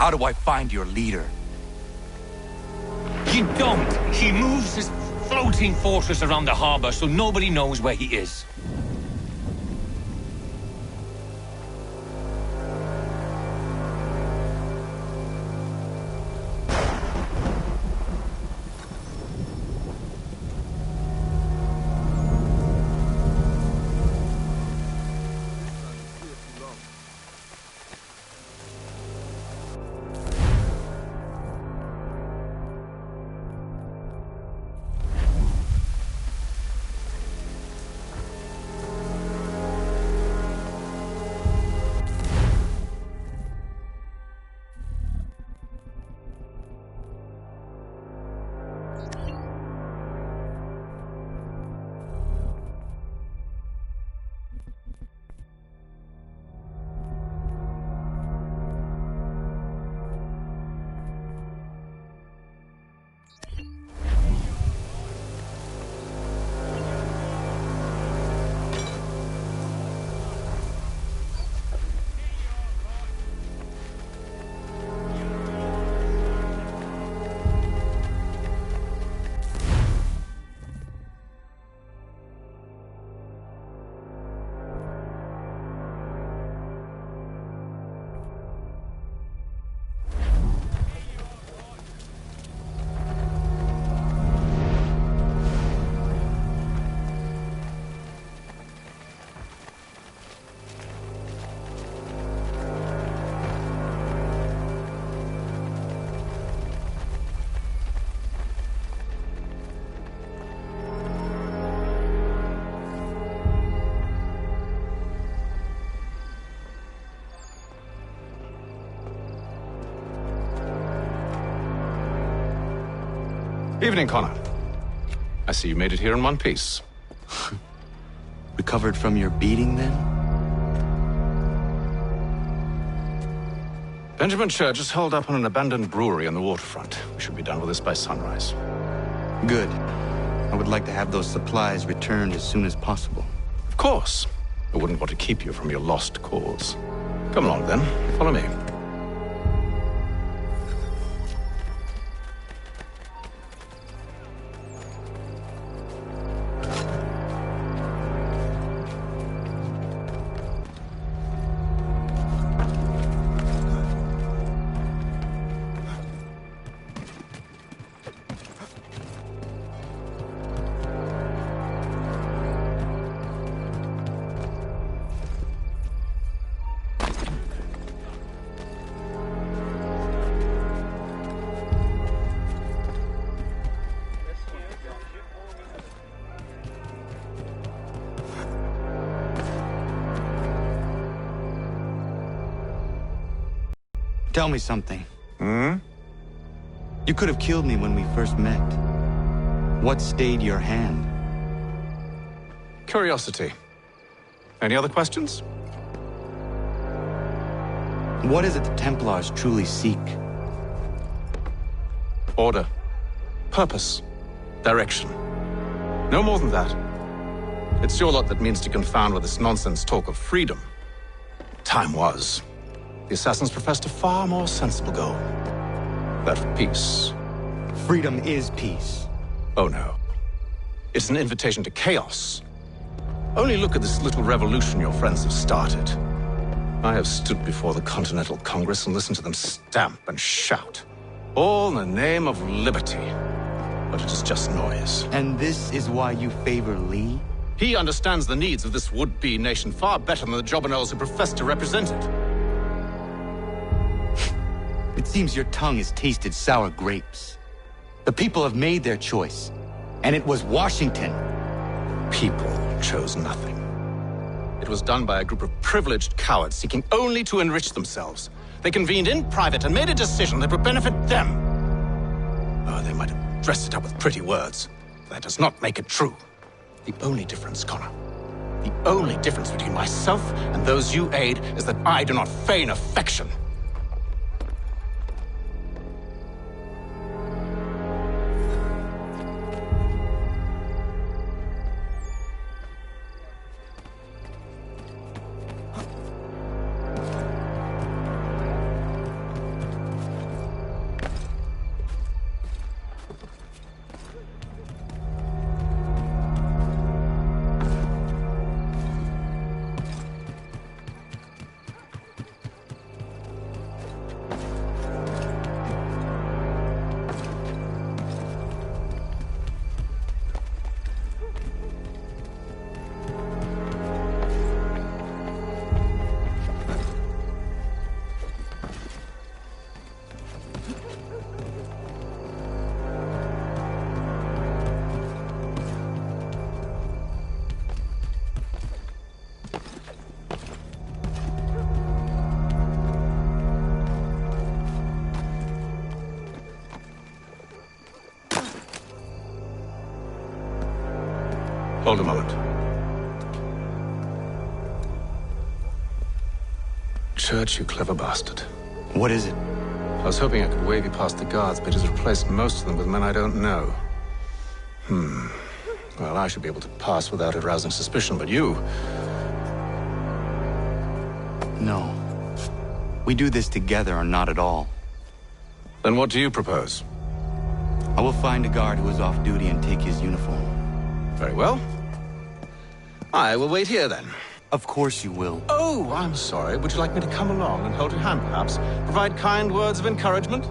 How do I find your leader? You don't. He moves his floating fortress around the harbor so nobody knows where he is. Evening, Connor. I see you made it here in one piece. Recovered from your beating, then? Benjamin Church is holed up on an abandoned brewery on the waterfront. We should be done with this by sunrise. Good. I would like to have those supplies returned as soon as possible. Of course. I wouldn't want to keep you from your lost cause. Come along, then. Follow me. Tell me something. You could have killed me when we first met. What stayed your hand? Curiosity. Any other questions? What is it the Templars truly seek? Order. Purpose. Direction. No more than that. It's your lot that means to confound with this nonsense talk of freedom. Time was. The assassins professed a far more sensible goal. That of peace. Freedom is peace. Oh no. It's an invitation to chaos. Only look at this little revolution your friends have started. I have stood before the Continental Congress and listened to them stamp and shout. All in the name of liberty. But it is just noise. And this is why you favor Lee? He understands the needs of this would-be nation far better than the jobberknolls who profess to represent it. It seems your tongue has tasted sour grapes. The people have made their choice, and it was Washington. People chose nothing. It was done by a group of privileged cowards seeking only to enrich themselves. They convened in private and made a decision that would benefit them. Oh, they might have dressed it up with pretty words. That does not make it true. The only difference, Connor, the only difference between myself and those you aid is that I do not feign affection. Hold a moment. Church, you clever bastard. What is it? I was hoping I could wave you past the guards, but he's replaced most of them with men I don't know. Well, I should be able to pass without arousing suspicion, but you... No. We do this together or not at all. Then what do you propose? I will find a guard who is off duty and take his uniform. Very well. I will wait here, then. Of course you will. Oh, I'm sorry. Would you like me to come along and hold your hand, perhaps? Provide kind words of encouragement?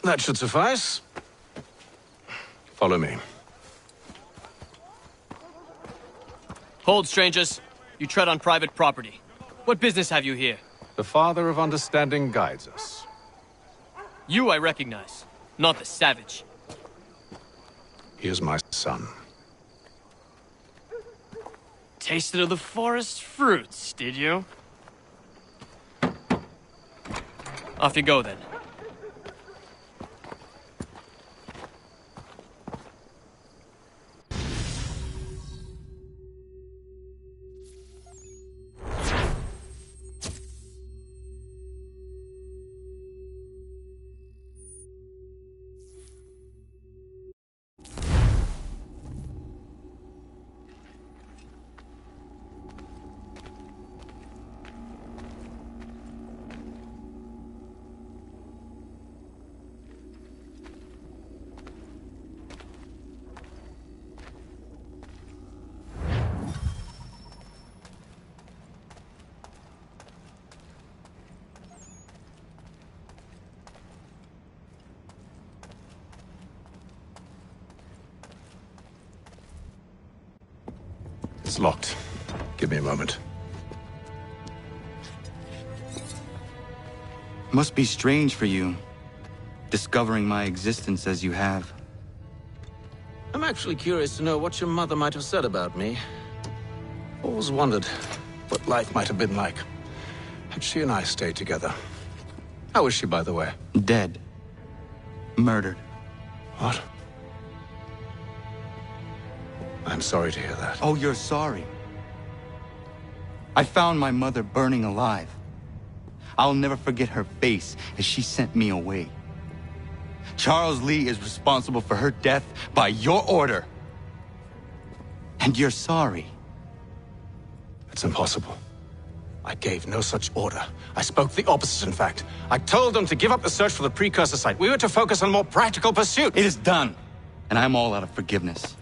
That should suffice. Follow me. Hold, strangers. You tread on private property. What business have you here? The Father of Understanding guides us. You I recognize, not the savage. He is my son. Tasted of the forest fruits, did you? Off you go, then. It's locked. Give me a moment. Must be strange for you, discovering my existence as you have. I'm actually curious to know what your mother might have said about me. Always wondered what life might have been like had she and I stayed together. How is she, by the way? Dead. Murdered. What? I'm sorry to hear that. Oh, you're sorry. I found my mother burning alive. I'll never forget her face as she sent me away. Charles Lee is responsible for her death by your order. And you're sorry. It's impossible. I gave no such order. I spoke the opposite, in fact. I told them to give up the search for the precursor site. We were to focus on a more practical pursuit. It is done, and I'm all out of forgiveness.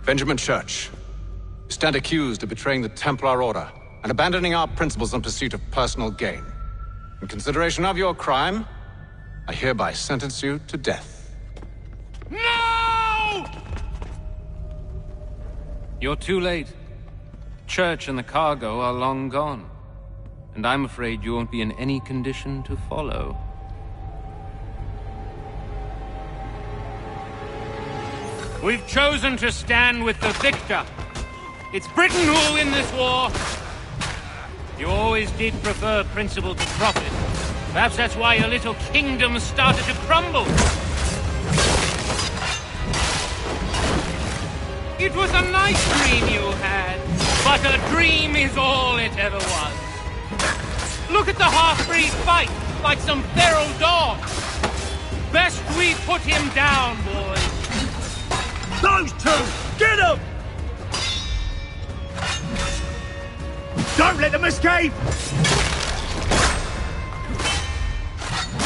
Benjamin Church, you stand accused of betraying the Templar Order and abandoning our principles in pursuit of personal gain. In consideration of your crime, I hereby sentence you to death. No! You're too late. Church and the cargo are long gone. And I'm afraid you won't be in any condition to follow. We've chosen to stand with the victor. It's Britain who will win this war. You always did prefer principle to profit. Perhaps that's why your little kingdom started to crumble. It was a nice dream you had, but a dream is all it ever was. Look at the half-breed fight, like some feral dogs. Best we put him down, boys. Those two! Get them! Don't let them escape!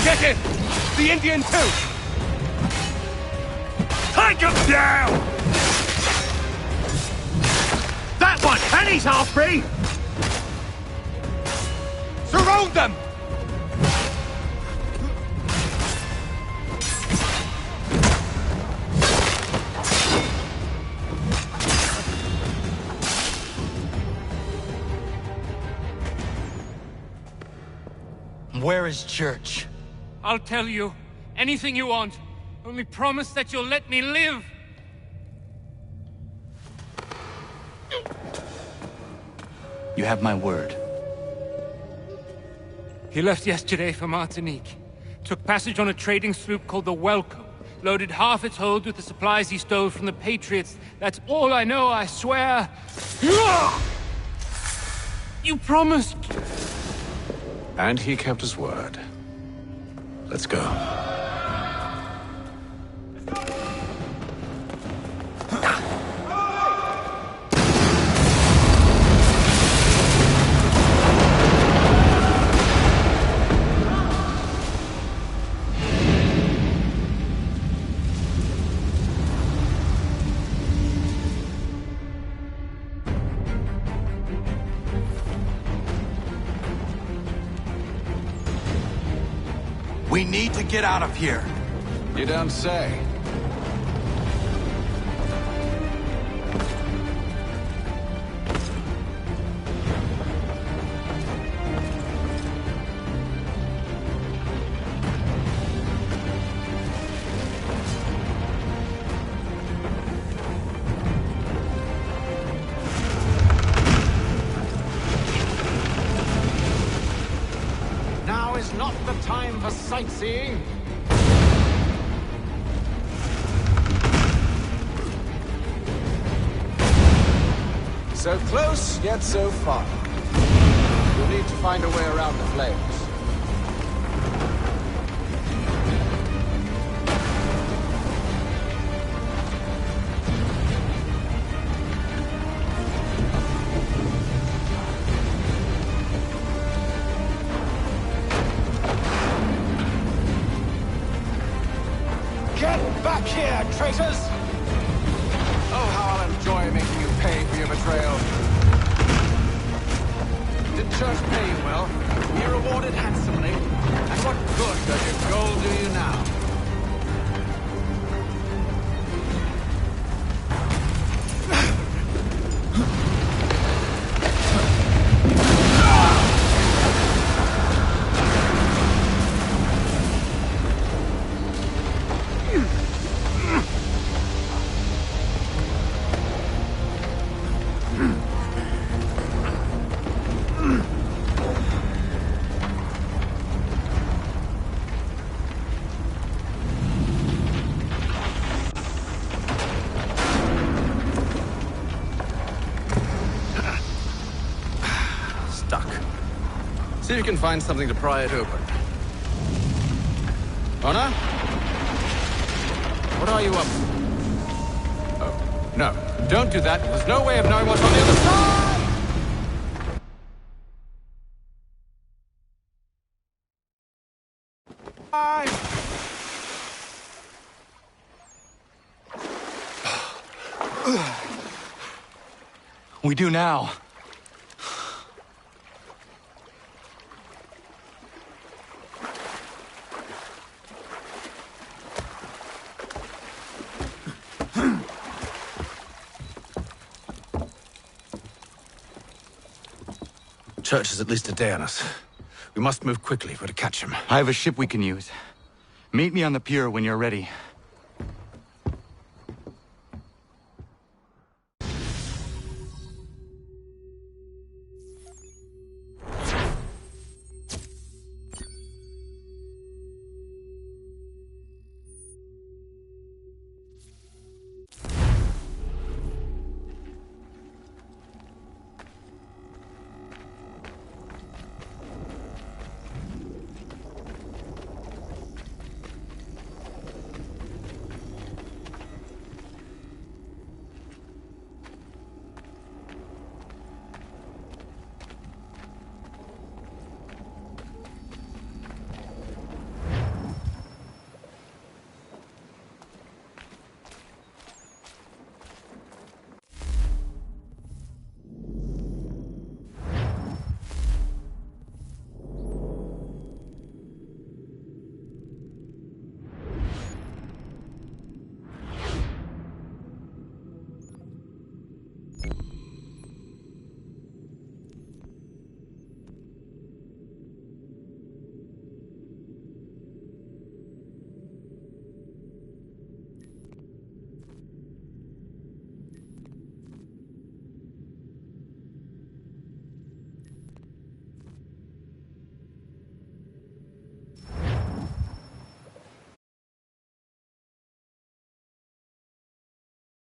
Get him! The Indian too! Take him down! That one! And he's half-breed! Surround them! Where is Church? I'll tell you. Anything you want. Only promise that you'll let me live. You have my word. He left yesterday for Martinique. Took passage on a trading sloop called the Welcome. Loaded half its hold with the supplies he stole from the Patriots. That's all I know, I swear. You promised. And he kept his word. Let's go. We need to get out of here. You don't say. Now is not the time for sightseeing. So close, yet so far. You'll need to find a way around the flames. Get back here, traitors! Oh, how I'll enjoy making you pay for your betrayal. Did Church pay you well? Were you rewarded handsomely? And what good does your gold do you now? you can find something to pry it open. Honor? What are you up to? Oh, no. Don't do that. There's no way of knowing what's on the other side! We do now. Church is at least a day on us. We must move quickly if we're to catch him. I have a ship we can use. Meet me on the pier when you're ready.